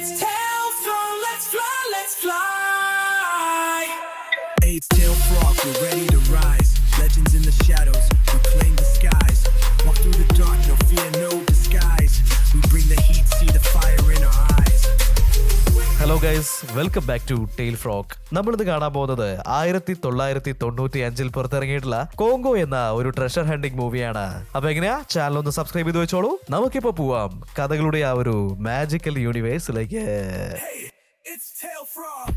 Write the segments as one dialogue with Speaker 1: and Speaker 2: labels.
Speaker 1: It's Tailfrog, let's fly, let's fly. It's Tailfrog, we're ready to rise. Legends in the shadows, we claim the skies. Walk through the dark, no fear, no disguise. We bring the heat, see the fire in our eyes.
Speaker 2: Hello guys, welcome back two tail frock. നമ്മളിത് കാണാൻ പോകുന്നത് 1995 പുറത്തിറങ്ങിയിട്ടുള്ള Congo എന്ന ഒരു treasure hunting മൂവിയാണ്. അപ്പൊ എങ്ങനെയാ, channel ഒന്ന് subscribe ചെയ്ത് വെച്ചോളൂ. നമുക്കിപ്പോ പോവാം കഥകളുടെ ആ ഒരു മാജിക്കൽ യൂണിവേഴ്സിലേക്ക്.
Speaker 1: It's Tailfrog.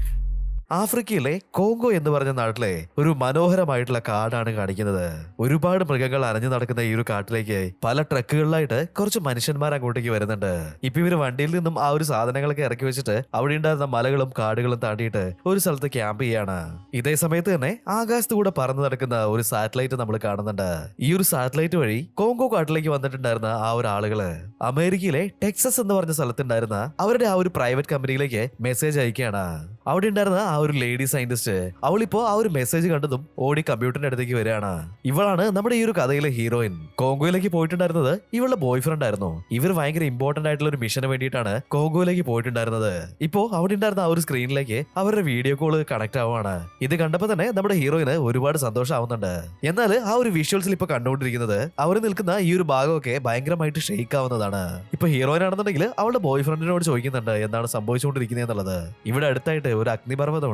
Speaker 2: ആഫ്രിക്കയിലെ കോങ്കോ എന്ന് പറഞ്ഞ നാട്ടിലെ ഒരു മനോഹരമായിട്ടുള്ള കാടാണ് കാണിക്കുന്നത്. ഒരുപാട് മൃഗങ്ങൾ അരഞ്ഞു നടക്കുന്ന ഈ ഒരു കാട്ടിലേക്ക് പല ട്രക്കുകളിലായിട്ട് കുറച്ച് മനുഷ്യന്മാർ അങ്ങോട്ടേക്ക് വരുന്നുണ്ട്. ഇപ്പൊ ഇവര് വണ്ടിയിൽ നിന്നും ആ ഒരു സാധനങ്ങളൊക്കെ ഇറക്കി വെച്ചിട്ട് അവിടെ ഉണ്ടായിരുന്ന മലകളും കാടുകളും താണ്ടിയിട്ട് ഒരു സ്ഥലത്ത് ക്യാമ്പ് ചെയ്യാണ്. ഇതേ സമയത്ത് തന്നെ ആകാശത്തുകൂടെ പറന്നു നടക്കുന്ന ഒരു സാറ്റലൈറ്റ് നമ്മൾ കാണുന്നുണ്ട്. ഈ ഒരു സാറ്റലൈറ്റ് വഴി കോങ്കോ കാട്ടിലേക്ക് വന്നിട്ടുണ്ടായിരുന്ന ആ ഒരു ആളുകള് അമേരിക്കയിലെ ടെക്സസ് എന്ന് പറഞ്ഞ സ്ഥലത്തുണ്ടായിരുന്ന അവരുടെ ആ ഒരു പ്രൈവറ്റ് കമ്പനിയിലേക്ക് മെസ്സേജ് അയക്കുകയാണ്. അവിടെ ഉണ്ടായിരുന്ന ആ ഒരു ലേഡി സയന്റിസ്റ്റ് അവളിപ്പോ ആ ഒരു മെസ്സേജ് കണ്ടതും ഓടി കമ്പ്യൂട്ടറിന്റെ അടുത്തേക്ക് വരികയാണ്. ഇവളാണ് നമ്മുടെ ഈ ഒരു കഥയിലെ ഹീറോയിൻ. കോങ്കോയിലേക്ക് പോയിട്ടുണ്ടായിരുന്നത് ഇവളുടെ ബോയ് ഫ്രണ്ട് ആയിരുന്നു. ഇവർ ഭയങ്കര ഇമ്പോർട്ടന്റ് ആയിട്ടുള്ള ഒരു മിഷന് വേണ്ടിയിട്ടാണ് കോങ്കോയിലേക്ക് പോയിട്ടുണ്ടായിരുന്നത്. ഇപ്പോ അവിടെ ഉണ്ടായിരുന്ന ആ ഒരു സ്ക്രീനിലേക്ക് അവരുടെ വീഡിയോ കോള് കണക്ട് ആവുകയാണ്. ഇത് കണ്ടപ്പോ തന്നെ നമ്മുടെ ഹീറോയിന് ഒരുപാട് സന്തോഷമാവുന്നുണ്ട്. എന്നാൽ ആ ഒരു വിഷ്വൽസിൽ ഇപ്പൊ കണ്ടുകൊണ്ടിരിക്കുന്നത് അവർ നിൽക്കുന്ന ഈ ഒരു ഭാഗമൊക്കെ ഭയങ്കരമായിട്ട് ഷെയ്ക്ക് ആവുന്നതാണ്. ഇപ്പൊ ഹീറോയിൻ ആണെന്നുണ്ടെങ്കിൽ അവളുടെ ബോയ് ഫ്രണ്ടിനോട് ചോദിക്കുന്നുണ്ട് എന്താണ് സംഭവിച്ചുകൊണ്ടിരിക്കുന്നത് എന്നുള്ളത്. ഇവിടെ അടുത്തായിട്ട് ഒരു അഗ്നിപർവ്വതമുണ്ട്,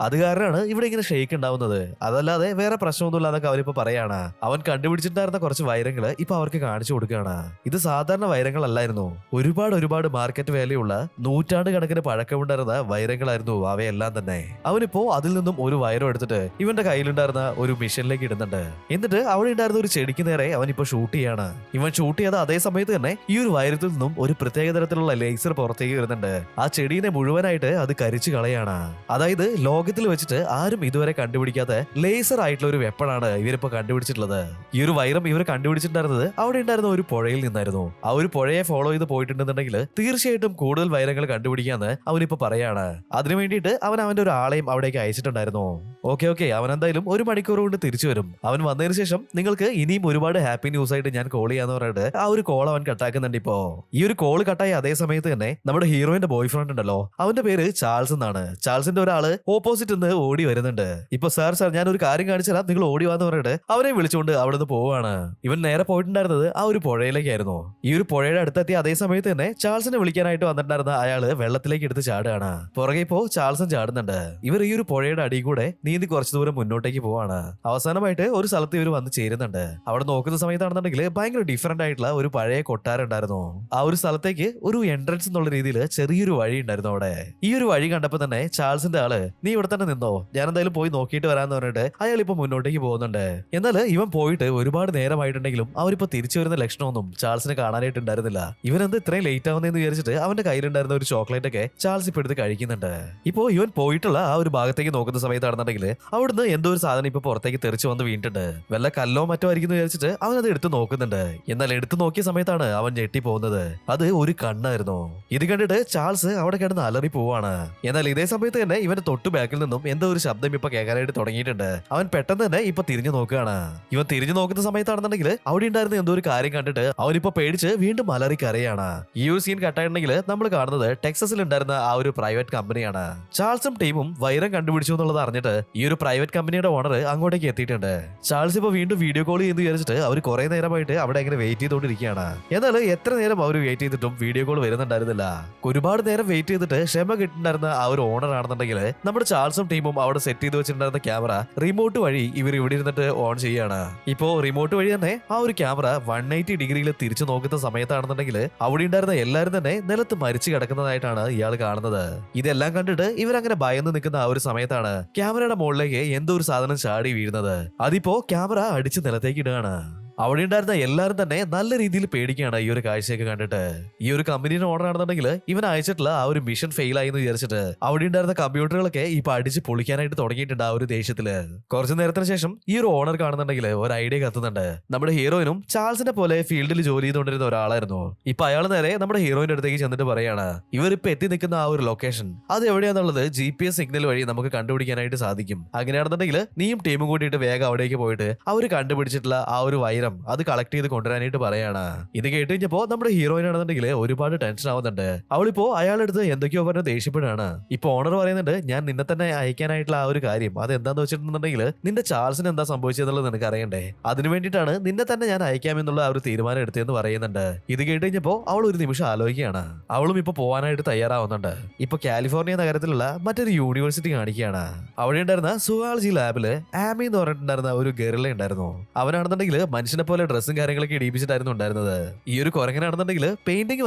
Speaker 2: അത് കാരണമാണ് ഇവിടെ ഇങ്ങനെ ഷെയ്ക്ക് ഉണ്ടാവുന്നത്, അതല്ലാതെ വേറെ പ്രശ്നമൊന്നുമില്ല എന്നൊക്കെ അവരിപ്പോ പറയാണ്. അവൻ കണ്ടുപിടിച്ചിട്ടുണ്ടായിരുന്ന കുറച്ച് വൈരങ്ങള് ഇപ്പൊ അവർക്ക് കാണിച്ചു കൊടുക്കുകയാണ്. ഇത് സാധാരണ വൈരങ്ങളല്ലായിരുന്നു, ഒരുപാട് മാർക്കറ്റ് വാല്യുള്ള നൂറ്റാണ്ട് കണക്കിന് പഴക്കമുണ്ടായിരുന്ന വൈരങ്ങളായിരുന്നു അവയെല്ലാം തന്നെ. അവനിപ്പോ അതിൽ നിന്നും ഒരു വൈരം എടുത്തിട്ട് ഇവന്റെ കയ്യിലുണ്ടായിരുന്ന ഒരു മിഷനിലേക്ക് ഇടുന്നുണ്ട്. എന്നിട്ട് അവിടെ ഉണ്ടായിരുന്ന ഒരു ചെടിക്ക് നേരെ അവൻ ഇപ്പൊ ഷൂട്ട് ചെയ്യാണ്. ഇവൻ ഷൂട്ട് ചെയ്ത അതേ സമയത്ത് തന്നെ ഈ ഒരു വൈരത്തിൽ നിന്നും ഒരു പ്രത്യേക തരത്തിലുള്ള ലേസർ പുറത്തേക്ക് വരുന്നുണ്ട്. ആ ചെടീനെ മുഴുവനായിട്ട് അത് കരിച്ചു കളയാണ്. അതായത് ലോകത്തിൽ വെച്ചിട്ട് ആരും ഇതുവരെ കണ്ടുപിടിക്കാത്ത ലേസർ ആയിട്ടുള്ള ഒരു വെപ്പണാണ് ഇവരിപ്പോ കണ്ടുപിടിച്ചിട്ടുള്ളത്. ഈ ഒരു വൈരം ഇവർ കണ്ടുപിടിച്ചിട്ടുണ്ടായിരുന്നത് അവിടെ ഉണ്ടായിരുന്ന ഒരു പുഴയിൽ നിന്നായിരുന്നു. ആ ഒരു പുഴയെ ഫോളോ ചെയ്ത് പോയിട്ടുണ്ടെന്നുണ്ടെങ്കിൽ തീർച്ചയായിട്ടും കൂടുതൽ വൈരങ്ങൾ കണ്ടുപിടിക്കാന്ന് അവനിപ്പോ പറയാണ്. അതിനു വേണ്ടിയിട്ട് അവൻ അവന്റെ ഒരു ആളെയും അവിടേക്ക് അയച്ചിട്ടുണ്ടായിരുന്നു. ഓക്കെ അവൻ എന്തായാലും 1 മണിക്കൂർ കൊണ്ട് തിരിച്ചു വരും. അവൻ വന്നതിന് ശേഷം നിങ്ങൾക്ക് ഇനിയും ഒരുപാട് ഹാപ്പി ന്യൂസ് ആയിട്ട് ഞാൻ കോൾ ചെയ്യാന്ന് പറഞ്ഞിട്ട് ആ ഒരു കോൾ അവൻ കട്ടാക്കുന്നുണ്ട്. ഇപ്പോ ഈ ഒരു കോൾ കട്ടായ അതേ സമയത്ത് തന്നെ നമ്മുടെ ഹീറോയിന്റെ ബോയ് ഫ്രണ്ട് ഉണ്ടല്ലോ, അവന്റെ പേര് ചാൾസ് എന്നാണ്. ചാൾസിന്റെ ഒരാള് ഓപ്പോസിറ്റ് നിന്ന് ഓടി വരുന്നുണ്ട്. ഇപ്പൊ സാർ ഞാൻ ഒരു കാര്യം കാണിച്ചാൽ നിങ്ങൾ ഓടി വാന്ന് പറഞ്ഞിട്ട് അവനെ വിളിച്ചുകൊണ്ട് അവിടെ നിന്ന് പോവാണ്. ഇവൻ നേരെ പോയിട്ടുണ്ടായിരുന്നത് ആ ഒരു പുഴയിലേക്കായിരുന്നു. ഈ ഒരു പുഴയുടെ അടുത്തെത്തിയ അതേ സമയത്ത് തന്നെ ചാൾസിനെ വിളിക്കാനായിട്ട് വന്നിട്ടുണ്ടായിരുന്ന അയാള് വെള്ളത്തിലേക്ക് എടുത്ത് ചാടുകയാണ്. പുറകെ ഇപ്പോ ചാൾസും ചാടുന്നുണ്ട്. ഇവർ ഈ ഒരു പുഴയുടെ അടി കൂടെ നീന്തി കുറച്ചു ദൂരം മുന്നോട്ടേക്ക് പോവാണ്. അവസാനമായിട്ട് ഒരു സ്ഥലത്ത് ഇവർ വന്ന് ചേരുന്നുണ്ട്. അവിടെ നോക്കുന്ന സമയത്താണെന്നുണ്ടെങ്കിൽ ഭയങ്കര ഡിഫറന്റ് ആയിട്ടുള്ള ഒരു പഴയ കൊട്ടാരം ഉണ്ടായിരുന്നു. ആ ഒരു സ്ഥലത്തേക്ക് ഒരു എൻട്രൻസ് എന്നുള്ള രീതിയിൽ ചെറിയൊരു വഴി ഉണ്ടായിരുന്നു അവിടെ. ഈ ഒരു വഴി കണ്ടപ്പോ തന്നെ ചാൾസിന്റെ ആള് നീ ഇവിടെ തന്നെ നിന്നോ, ഞാൻ എന്തായാലും പോയി നോക്കിയിട്ട് വരാന്ന് പറഞ്ഞിട്ട് അയാൾ ഇപ്പൊ മുന്നോട്ടേക്ക് പോകുന്നുണ്ട്. എന്നാൽ ഇവൻ പോയിട്ട് ഒരുപാട് നേരമായിട്ടുണ്ടെങ്കിലും അവരിപ്പോ തിരിച്ചു വരുന്ന ലക്ഷണമൊന്നും ചാൾസിന് കാണാനായിട്ടുണ്ടായിരുന്നില്ല. ഇവൻ എന്ത് ഇത്രയും ലേറ്റ് ആവുന്നതെന്ന് വിചാരിച്ചിട്ട് അവന്റെ കയ്യിലുണ്ടായിരുന്ന ഒരു ചോക്ലേറ്റ് ഒക്കെ ചാൾസ് ഇപ്പൊ എടുത്ത് കഴിക്കുന്നുണ്ട്. ഇപ്പോ ഇവൻ പോയിട്ടുള്ള ആ ഒരു ഭാഗത്തേക്ക് നോക്കുന്ന സമയത്താണെന്നുണ്ടെങ്കിൽ അവിടുന്ന് എന്തോ ഒരു സാധനം ഇപ്പൊ പുറത്തേക്ക് തെറിച്ചു വന്ന് വീണിട്ടുണ്ട്. വല്ല കല്ലോ മറ്റോ ആയിരിക്കും വിചാരിച്ചിട്ട് അവൻ അത് എടുത്ത് നോക്കുന്നുണ്ട്. എന്നാൽ എടുത്തു നോക്കിയ സമയത്താണ് അവൻ ഞെട്ടി പോകുന്നത്. അത് ഒരു കണ്ണായിരുന്നു. ഇത് കണ്ടിട്ട് ചാൾസ് അവിടെ കിടന്ന് അലറി പോവാണ്. എന്നാൽ ഇതേ സമയത്ത് തന്നെ ഇവന്റെ തൊട്ടു ബാക്കിൽ നിന്നും എന്തോ ഒരു ശബ്ദം ഇപ്പൊ കേൾക്കാനായിട്ട് തുടങ്ങിയിട്ടുണ്ട്. അവൻ പെട്ടെന്ന് തന്നെ ഇപ്പൊ തിരിഞ്ഞു നോക്കുകയാണ്. ഇവൻ തിരിഞ്ഞു നോക്കുന്ന സമയത്താണെന്നുണ്ടെങ്കിൽ അവിടെ ഉണ്ടായിരുന്ന എന്തോ ഒരു കാര്യം കണ്ടിട്ട് അവനിപ്പോ പേടിച്ച് വീണ്ടും അലറി കരയാണ്. ഈ ഒരു സീൻ കട്ടായിട്ടുണ്ടെങ്കിൽ നമ്മൾ കാണുന്നത് ടെക്സസിൽ ഉണ്ടായിരുന്ന ആ ഒരു പ്രൈവറ്റ് കമ്പനിയാണ്. ചാൾസും ടീമും വൈരം കണ്ടുപിടിച്ചു എന്നുള്ളത് അറിഞ്ഞിട്ട് ഈ ഒരു പ്രൈവറ്റ് കമ്പനിയുടെ ഓണർ അങ്ങോട്ടേക്ക് എത്തിയിട്ടുണ്ട്. ചാൾസ് ഇപ്പൊ വീണ്ടും വീഡിയോ കോൾ ചെയ്യുന്നു വിചാരിച്ചിട്ട് അവർ കുറെ നേരമായിട്ട് അവിടെ അങ്ങനെ വെയിറ്റ് ചെയ്തുകൊണ്ടിരിക്കുകയാണ്. എന്നാൽ എത്ര നേരം അവർ വെയിറ്റ് ചെയ്തിട്ടും വീഡിയോ കോൾ വരുന്നുണ്ടായിരുന്നില്ല. ഒരുപാട് നേരം വെയിറ്റ് ചെയ്തിട്ട് ക്ഷമ കിട്ടുന്നുണ്ടായിരുന്ന ആ ഒരു ഓണർ ആണെന്നുണ്ടെങ്കിൽ നമ്മുടെ ചാൾസും ടീമും അവിടെ സെറ്റ് ചെയ്ത് വെച്ചിട്ടുണ്ടായിരുന്ന ക്യാമറ റിമോട്ട് വഴി ഇവർ ഇവിടെ ഇരുന്നിട്ട് ഓൺ ചെയ്യാണ്. ഇപ്പോ റിമോട്ട് വഴി തന്നെ ആ ഒരു ക്യാമറ 180 ഡിഗ്രിയിൽ തിരിച്ചു നോക്കുന്ന സമയത്താണെന്നുണ്ടെങ്കിൽ അവിടെ ഉണ്ടായിരുന്ന എല്ലാവരും തന്നെ നിലത്ത് മരിച്ചു കിടക്കുന്നതായിട്ടാണ് ഇയാൾ കാണുന്നത്. ഇതെല്ലാം കണ്ടിട്ട് ഇവരങ്ങനെ ഭയന്ന് നിൽക്കുന്ന ആ ഒരു സമയത്താണ് ക്യാമറയുടെ മുകളിലേക്ക് എന്തോ ഒരു സാധനം ചാടി വീഴുന്നത്. അതിപ്പോ ക്യാമറ അടിച്ച് നിലത്തേക്ക് ഇടുകയാണ്. അവിടെ ഉണ്ടായിരുന്ന എല്ലാവരും തന്നെ നല്ല രീതിയിൽ പേടിക്കുകയാണ് ഈ ഒരു കാഴ്ചയൊക്കെ കണ്ടിട്ട്. ഈ ഒരു കമ്പനിയുടെ ഓണർ ആണെന്നുണ്ടെങ്കിൽ ഇവൻ അയച്ചിട്ടുള്ള ആ ഒരു മിഷൻ ഫെയിൽ ആയി എന്ന് വിചാരിച്ചിട്ട് അവിടെ ഉണ്ടായിരുന്ന കമ്പ്യൂട്ടറുകളൊക്കെ ഇപ്പൊ അടിച്ച് പൊളിക്കാനായിട്ട് തുടങ്ങിയിട്ടുണ്ട് ആ ഒരു ദേഷ്യത്തില്. കുറച്ചു നേരത്തിന് ശേഷം ഈ ഒരു ഓണർ കാണുന്നുണ്ടെങ്കിൽ ഒരു ഐഡിയ കത്തുന്നുണ്ട്. നമ്മുടെ ഹീറോയിനും ചാൾസിനെ പോലെ ഫീൽഡിൽ ജോലി ചെയ്തുകൊണ്ടിരുന്ന ഒരാളായിരുന്നു. ഇപ്പൊ അയാൾ നേരെ നമ്മുടെ ഹീറോയിന്റെ അടുത്തേക്ക് ചെന്നിട്ട് പറയാണ് ഇവരിപ്പോ എത്തി നിൽക്കുന്ന ആ ഒരു ലൊക്കേഷൻ അത് എവിടെയാന്നുള്ളത് GPS സിഗ്നൽ വഴി നമുക്ക് കണ്ടുപിടിക്കാനായിട്ട് സാധിക്കും. അങ്ങനെയാണെന്നുണ്ടെങ്കിൽ നീയും ടീമും കൂട്ടിയിട്ട് വേഗം അവിടേക്ക് പോയിട്ട് അവർ കണ്ടുപിടിച്ചിട്ടുള്ള ആ ഒരു വൈര 10,000 അത് കളക്ട് ചെയ്ത് കൊണ്ടുവരാനായിട്ട് പറയാണ്. ഇത് കേട്ട് കഴിഞ്ഞപ്പോ നമ്മുടെ ഹീറോയിൻ ആണെന്നുണ്ടെങ്കിൽ ഒരുപാട് ടെൻഷൻ ആവുന്നുണ്ട്. അവളിപ്പോ അയാളുടെ അടുത്ത് എന്തൊക്കെയോ പറഞ്ഞ് ദേഷ്യപ്പെടുകയാണ്. ഇപ്പൊ ഓണർ പറയുന്നുണ്ട്, ഞാൻ നിന്നെ തന്നെ അയക്കാനായിട്ടുള്ള ആ ഒരു കാര്യം അത് എന്താന്ന് വെച്ചിട്ടുണ്ടെങ്കിൽ നിന്റെ ചാൾസിന് എന്താ സംഭവിച്ചതെന്നുള്ളത് നിനക്ക് അറിയണ്ടേ, അതിനു വേണ്ടിയിട്ടാണ് നിന്നെ തന്നെ ഞാൻ അയക്കാമെന്നുള്ള ആ ഒരു തീരുമാനം എടുത്തതെന്ന് പറയുന്നുണ്ട്. ഇത് കേട്ട് കഴിഞ്ഞപ്പോ അവൾ ഒരു നിമിഷം ആലോചിക്കുകയാണ്. അവളും ഇപ്പൊ പോവാനായിട്ട് തയ്യാറാവുന്നുണ്ട്. ഇപ്പൊ കാലിഫോർണിയ നഗരത്തിലുള്ള മറ്റൊരു യൂണിവേഴ്സിറ്റി കാണിക്കുകയാണ്. അവിടെ ഉണ്ടായിരുന്ന സുവാളജി ലാബില് ആമി എന്ന് പറഞ്ഞിട്ടുണ്ടായിരുന്ന ഒരു ഗറില ഉണ്ടായിരുന്നു. അവനാണെന്നുണ്ടെങ്കിൽ മനുഷ്യനെ പോലെ ഡ്രസ്സും കാര്യങ്ങളൊക്കെ ഇടിപ്പിച്ചിട്ടായിരുന്നു ഉണ്ടായിരുന്നത്. ഈ ഒരു കുരങ്ങനാണെന്നുണ്ടെങ്കിൽ പെയിന്റിംഗ്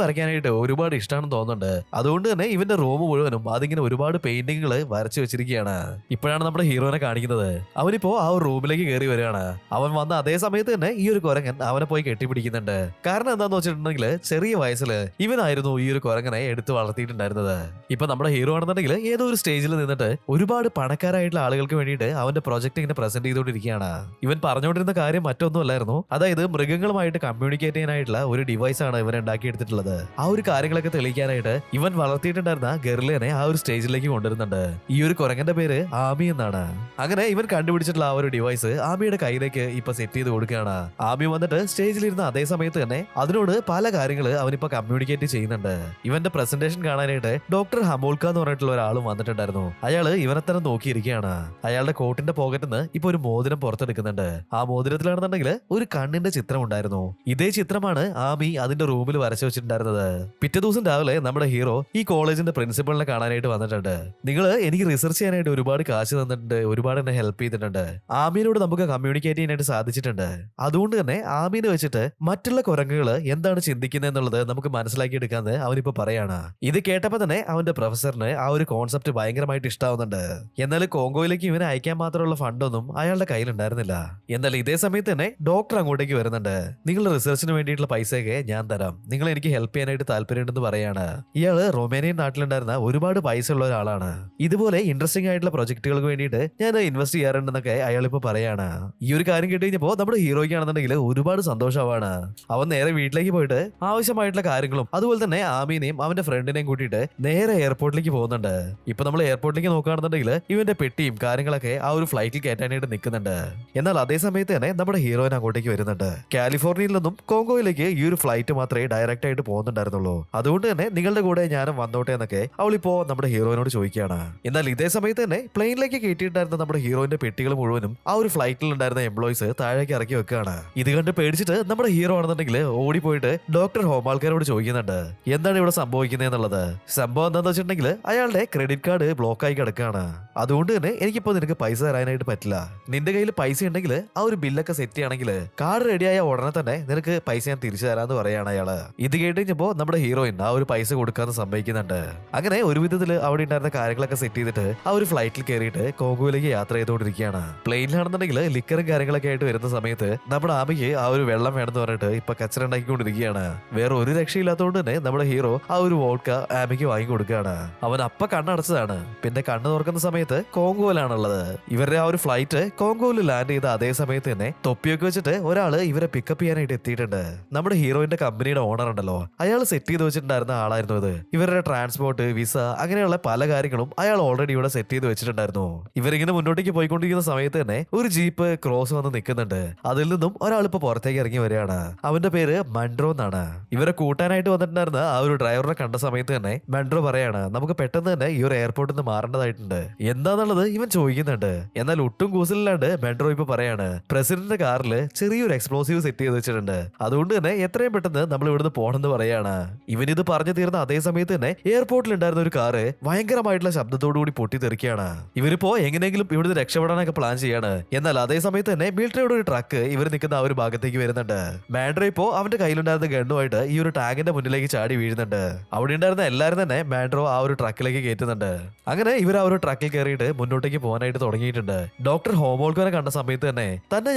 Speaker 2: വരയ്ക്കാനായിട്ട് ഒരുപാട് ഇഷ്ടമാണെന്ന് തോന്നുന്നുണ്ട്. അതുകൊണ്ട് തന്നെ ഇവന്റെ റൂം മുഴുവനും അതിങ്ങനെ ഒരുപാട് പെയിന്റിങ്ങുകൾ വരച്ചു വെച്ചിരിക്കുകയാണ്. ഇപ്പോഴാണ് നമ്മുടെ ഹീറോനെ കാണിക്കുന്നത്. അവനിപ്പോ ആ ഒരു റൂമിലേക്ക് കയറി വരികയാണ്. അവൻ വന്ന അതേ സമയത്ത് തന്നെ ഈ ഒരു കുരങ്ങൻ അവനെ പോയി കെട്ടിപ്പിടിക്കുന്നുണ്ട്. കാരണം എന്താന്ന് വെച്ചിട്ടുണ്ടെങ്കിൽ ചെറിയ വയസ്സില് ഇവനായിരുന്നു ഈ ഒരു കുരങ്ങനെ എടുത്ത് വളർത്തിയിട്ടുണ്ടായിരുന്നത്. ഇപ്പൊ നമ്മുടെ ഹീറോ ആണെന്നുണ്ടെങ്കിൽ ഏതോ ഒരു സ്റ്റേജിൽ നിന്നിട്ട് ഒരുപാട് പണക്കാരായിട്ടുള്ള ആളുകൾക്ക് വേണ്ടിയിട്ട് അവന്റെ പ്രൊജക്ട് ഇങ്ങനെ പ്രസന്റ് ചെയ്തുകൊണ്ടിരിക്കുകയാണ്. ഇവൻ പറഞ്ഞുകൊണ്ടിരുന്ന കാര്യം മറ്റൊന്നുമല്ലായിരുന്നു. അതായത് മൃഗങ്ങളുമായിട്ട് കമ്മ്യൂണിക്കേറ്റ് ചെയ്യാനായിട്ടുള്ള ഒരു ഡിവൈസ് ആണ് ഇവൻ ഉണ്ടാക്കിയെടുത്തിട്ടുള്ളത്. ആ ഒരു കാര്യങ്ങളൊക്കെ തെളിയിക്കാനായിട്ട് ഇവൻ വളർത്തിയിട്ടുണ്ടായിരുന്ന ഗറിലേനെ ആ ഒരു സ്റ്റേജിലേക്ക് കൊണ്ടുവരുന്നുണ്ട്. ഈ ഒരു കുരങ്ങന്റെ പേര് ആമി എന്നാണ്. അങ്ങനെ ഇവൻ കണ്ടുപിടിച്ചിട്ടുള്ള ആ ഒരു ഡിവൈസ് ആമിയുടെ കയ്യിലേക്ക് ഇപ്പൊ സെറ്റ് ചെയ്ത് കൊടുക്കുകയാണ്. ആമി വന്നിട്ട് സ്റ്റേജിലിരുന്ന അതേ സമയത്ത് തന്നെ അതിനോട് പല കാര്യങ്ങൾ അവനിപ്പോ കമ്മ്യൂണിക്കേറ്റ് ചെയ്യുന്നുണ്ട്. ഇവന്റെ പ്രസന്റേഷൻ കാണാനായിട്ട് ഡോക്ടർ ഹമോൾക്ക എന്ന് പറഞ്ഞിട്ടുള്ള ഒരാളും വന്നിട്ടുണ്ടായിരുന്നു. അയാള് ഇവനെ തന്നെ നോക്കിയിരിക്കുകയാണ്. അയാളുടെ കോട്ടിന്റെ പോക്കറ്റിൽ നിന്ന് ഇപ്പൊ ഒരു മോതിരം പുറത്തെടുക്കുന്നുണ്ട്. ആ മോതിരത്തിലാണെന്നുണ്ടെങ്കിൽ ഒരു കണ്ണിന്റെ ചിത്രം ഉണ്ടായിരുന്നു. ഇതേ ചിത്രമാണ് ആമി അതിന്റെ റൂമിൽ വരച്ചു വെച്ചിട്ടുണ്ടായിരുന്നത്. പിറ്റേ ദിവസം രാവിലെ നമ്മുടെ ഹീറോ ഈ കോളേജിന്റെ പ്രിൻസിപ്പളിനെ കാണാനായിട്ട് വന്നിട്ടുണ്ട്. നിങ്ങൾ എനിക്ക് റിസർച്ച് ചെയ്യാനായിട്ട് ഒരുപാട് കാശ് തന്നിട്ടുണ്ട്, ഒരുപാട് എന്നെ ഹെൽപ്പ് ചെയ്തിട്ടുണ്ട്. ആമീനോട് നമുക്ക് കമ്മ്യൂണിക്കേറ്റ് ചെയ്യാനായിട്ട് സാധിച്ചിട്ടുണ്ട്. അതുകൊണ്ട് തന്നെ ആമീനെ വെച്ചിട്ട് മറ്റുള്ള കുരങ്ങുകൾ എന്താണ് ചിന്തിക്കുന്നത് എന്നുള്ളത് നമുക്ക് മനസ്സിലാക്കിയെടുക്കാന്ന് അവനിപ്പോ പറയാണ്. ഇത് കേട്ടപ്പോ തന്നെ അവന്റെ പ്രൊഫസറിന് ആ ഒരു കോൺസെപ്റ്റ് ഭയങ്കരമായിട്ട് ഇഷ്ടാവുന്നുണ്ട്. എന്നാൽ കോങ്കോയിലേക്ക് ഇവനെ അയക്കാൻ മാത്രമുള്ള ഫണ്ടൊന്നും അയാളുടെ കയ്യിലുണ്ടായിരുന്നില്ല. എന്നാൽ ഇതേ സമയത്ത് തന്നെ ഡോക്ടർ അങ്ങോട്ടേക്ക് വരുന്നുണ്ട്. നിങ്ങളുടെ റിസർച്ചിന് വേണ്ടിയിട്ടുള്ള പൈസയൊക്കെ ഞാൻ തരാം, നിങ്ങൾ എനിക്ക് ഹെൽപ്പ് ചെയ്യാനായിട്ട് താല്പര്യമുണ്ടെന്ന് പറയാണ്. ഇയാള് റൊമേനിയൻ നാട്ടിലുണ്ടായിരുന്ന ഒരുപാട് പൈസ ഉള്ള ഒരാളാണ്. ഇതുപോലെ ഇൻട്രസ്റ്റിംഗ് ആയിട്ടുള്ള പ്രൊജക്ടുകൾക്ക് വേണ്ടിയിട്ട് ഞാൻ ഇൻവെസ്റ്റ് ചെയ്യാറുണ്ടെന്നൊക്കെ അയാൾ ഇപ്പൊ പറയാണ്. ഈ ഒരു കാര്യം കേട്ട് കഴിഞ്ഞപ്പോ നമ്മുടെ ഹീറോയ്ക്ക് ആണെന്നുണ്ടെങ്കിൽ ഒരുപാട് സന്തോഷമാണ്. അവൻ നേരെ വീട്ടിലേക്ക് പോയിട്ട് ആവശ്യമായിട്ടുള്ള കാര്യങ്ങളും അതുപോലെ തന്നെ ആമീനെയും അവന്റെ ഫ്രണ്ടിനെയും കൂട്ടിയിട്ട് നേരെ എയർപോർട്ടിലേക്ക് പോകുന്നുണ്ട്. ഇപ്പൊ നമ്മൾ എയർപോർട്ടിലേക്ക് നോക്കുകയാണെന്നുണ്ടെങ്കിൽ ഇവന്റെ പെട്ടിയും കാര്യങ്ങളൊക്കെ ആ ഒരു ഫ്ലൈറ്റിൽ കയറ്റാനായിട്ട് നിൽക്കുന്നുണ്ട്. എന്നാൽ അതേ സമയത്ത് തന്നെ നമ്മുടെ ഹീറോയിൻ അങ്ങോട്ടേക്ക് വരുന്നുണ്ട്. കാലിഫോർണിയയിൽ നിന്നും കോങ്കോയിലേക്ക് ഈ ഒരു ഫ്ലൈറ്റ് മാത്രമേ ഡയറക്റ്റ് ആയിട്ട് പോകുന്നുണ്ടായിരുന്നുള്ളൂ. അതുകൊണ്ട് തന്നെ നിങ്ങളുടെ കൂടെ ഞാനും വന്നോട്ടെ എന്നൊക്കെ അവളിപ്പോ നമ്മുടെ ഹീറോയിനോട് ചോദിക്കുകയാണ്. എന്നാൽ ഇതേ സമയത്ത് തന്നെ പ്ലെയിനിലേക്ക് കയറ്റിയിട്ടുണ്ടായിരുന്ന നമ്മുടെ ഹീറോയിന്റെ പെട്ടികൾ മുഴുവനും ആ ഒരു ഫ്ലൈറ്റിൽ ഉണ്ടായിരുന്ന എംപ്ലോയീസ് താഴേക്ക് ഇറക്കി വെക്കുകയാണ്. ഇത് കണ്ട് പേടിച്ചിട്ട് നമ്മുടെ ഹീറോ ആണെന്നുണ്ടെങ്കിൽ ഓടിപ്പോയിട്ട് ഡോക്ടർ ഹോമാൾക്കാരോട് ചോദിക്കുന്നുണ്ട് എന്താണ് ഇവിടെ സംഭവിക്കുന്നത് എന്നുള്ളത്. സംഭവം എന്താണെന്ന് വെച്ചിട്ടുണ്ടെങ്കിൽ അയാളുടെ ക്രെഡിറ്റ് കാർഡ് ബ്ലോക്ക് ആയി കിടക്കുകയാണ്. അതുകൊണ്ട് തന്നെ എനിക്കിപ്പോ നിനക്ക് പൈസ തരാനായിട്ട് പറ്റില്ല. നിന്റെ കയ്യിൽ പൈസ ഉണ്ടെങ്കിൽ ആ ഒരു ബില്ലൊക്കെ സെറ്റ് ചെയ്യണമെങ്കിൽ കാർഡ് റെഡിയായ ഉടനെ തന്നെ നിനക്ക് പൈസ ഞാൻ തിരിച്ചു തരാന്ന് പറയാണ് അയാള്. ഇത് കേട്ട് കഴിഞ്ഞപ്പോ നമ്മുടെ ഹീറോയിൻ ആ ഒരു പൈസ കൊടുക്കാന്ന് സമ്മതിക്കുന്നുണ്ട്. അങ്ങനെ ഒരു വിധത്തിൽ അവിടെ ഉണ്ടായിരുന്ന കാര്യങ്ങളൊക്കെ സെറ്റ് ചെയ്തിട്ട് ആ ഒരു ഫ്ലൈറ്റിൽ കയറിയിട്ട് കോങ്കോയിലേക്ക് യാത്ര ചെയ്തുകൊണ്ടിരിക്കുകയാണ്. പ്ലെയിനിലാണെന്നുണ്ടെങ്കിൽ ലിക്കറും കാര്യങ്ങളൊക്കെ ആയിട്ട് വരുന്ന സമയത്ത് നമ്മുടെ ആമിക്ക് ആ ഒരു വെള്ളം വേണമെന്ന് പറഞ്ഞിട്ട് ഇപ്പൊ കച്ചറ ഉണ്ടാക്കിക്കൊണ്ടിരിക്കുകയാണ്. വേറെ ഒരു രക്ഷയില്ലാത്തതുകൊണ്ട് തന്നെ നമ്മുടെ ഹീറോ ആ ഒരു വോഡ്ക ആമിക്ക് വാങ്ങി കൊടുക്കുകയാണ്. അവൻ അപ്പ കണ്ണടച്ചതാണ്. പിന്നെ കണ്ണ് തുറക്കുന്ന സമയത്ത് കോങ്കോയിലാണുള്ളത്. ഇവരുടെ ആ ഒരു ഫ്ലൈറ്റ് കോങ്കോയിൽ ലാൻഡ് ചെയ്ത അതേ സമയത്ത് തന്നെ തൊപ്പിയൊക്കെ വെച്ചിട്ട് ഒരാള് ഇവരെ പിക്കപ്പ് ചെയ്യാനായിട്ട് എത്തിയിട്ടുണ്ട്. നമ്മുടെ ഹീറോയിന്റെ കമ്പനിയുടെ ഓണർ ഉണ്ടല്ലോ, അയാൾ സെറ്റ് ചെയ്ത് വെച്ചിട്ടുണ്ടായിരുന്ന ആളായിരുന്നു ഇത്. ഇവരുടെ ട്രാൻസ്പോർട്ട്, വിസ അങ്ങനെയുള്ള പല കാര്യങ്ങളും അയാൾ ഓൾറെഡി ഇവിടെ സെറ്റ് ചെയ്ത് വെച്ചിട്ടുണ്ടായിരുന്നു. ഇവരിങ്ങനെ മുന്നോട്ടേക്ക് പോയിക്കൊണ്ടിരിക്കുന്ന സമയത്ത് തന്നെ ഒരു ജീപ്പ് ക്രോസ് വന്ന് നിൽക്കുന്നുണ്ട്. അതിൽ നിന്നും ഒരാൾ ഇപ്പൊ പുറത്തേക്ക് ഇറങ്ങി വരികയാണ്. അവന്റെ പേര് മൺട്രോ എന്നാണ്. ഇവരെ കൂട്ടാനായിട്ട് വന്നിട്ടുണ്ടായിരുന്ന ആ ഒരു ഡ്രൈവറിനെ കണ്ട സമയത്ത് തന്നെ മൺട്രോ പറയാണ് നമുക്ക് പെട്ടെന്ന് തന്നെ ഈ ഒരു എയർപോർട്ടിൽ നിന്ന് മാറേണ്ടതായിട്ടുണ്ട്. എന്താന്നുള്ളത് ഇവൻ ചോദിക്കുന്നുണ്ട്. എന്നാൽ ഒട്ടും കൂസലില്ലാണ്ട് മൺട്രോ ഇപ്പൊ പറയാണ് പ്രസിഡന്റിന്റെ കാറിൽ ചെറിയൊരു എക്സ്പ്ലോസീവ് സെറ്റ് ചെയ്ത് വെച്ചിട്ടുണ്ട്. അതുകൊണ്ട് തന്നെ എത്രയും പെട്ടെന്ന് നമ്മൾ ഇവിടുന്ന് പോകണമെന്ന് പറയാണ്. ഇവനിത് പറഞ്ഞു തീർന്ന അതേ സമയത്ത് തന്നെ എയർപോർട്ടിൽ ഉണ്ടായിരുന്ന ഒരു കാറ് ഭയങ്കരമായിട്ടുള്ള ശബ്ദത്തോടു കൂടി പൊട്ടിത്തെറിക്കുകയാണ്. ഇവരിപ്പോ എങ്ങനെയെങ്കിലും ഇവിടുന്ന് രക്ഷപ്പെടാനൊക്കെ പ്ലാൻ ചെയ്യാണ്. എന്നാൽ അതേ സമയത്ത് തന്നെ മിലിറ്ററിയുടെ ഒരു ട്രക്ക് ഇവർ നിൽക്കുന്ന ആ ഒരു ഭാഗത്തേക്ക് വരുന്നുണ്ട്. മാൻഡ്രോ ഇപ്പോ അവന്റെ കയ്യിലുണ്ടായിരുന്ന ഗണ്ണുമായിട്ട് ഈ ഒരു ടാങ്കിന്റെ മുന്നിലേക്ക് ചാടി വീഴുന്നുണ്ട്. അവിടെ ഉണ്ടായിരുന്ന എല്ലാവരും തന്നെ മാൻഡ്രോ ആ ഒരു ട്രക്കിലേക്ക് കയറ്റുന്നുണ്ട്. അങ്ങനെ ഇവർ ആ ഒരു ട്രക്കിൽ കയറിയിട്ട് മുന്നോട്ടേക്ക് പോകാനായിട്ട് തുടങ്ങിയിട്ടുണ്ട്. ഡോക്ടർ ഹോമോൾക്കോനെ കണ്ട സമയത്ത് തന്നെ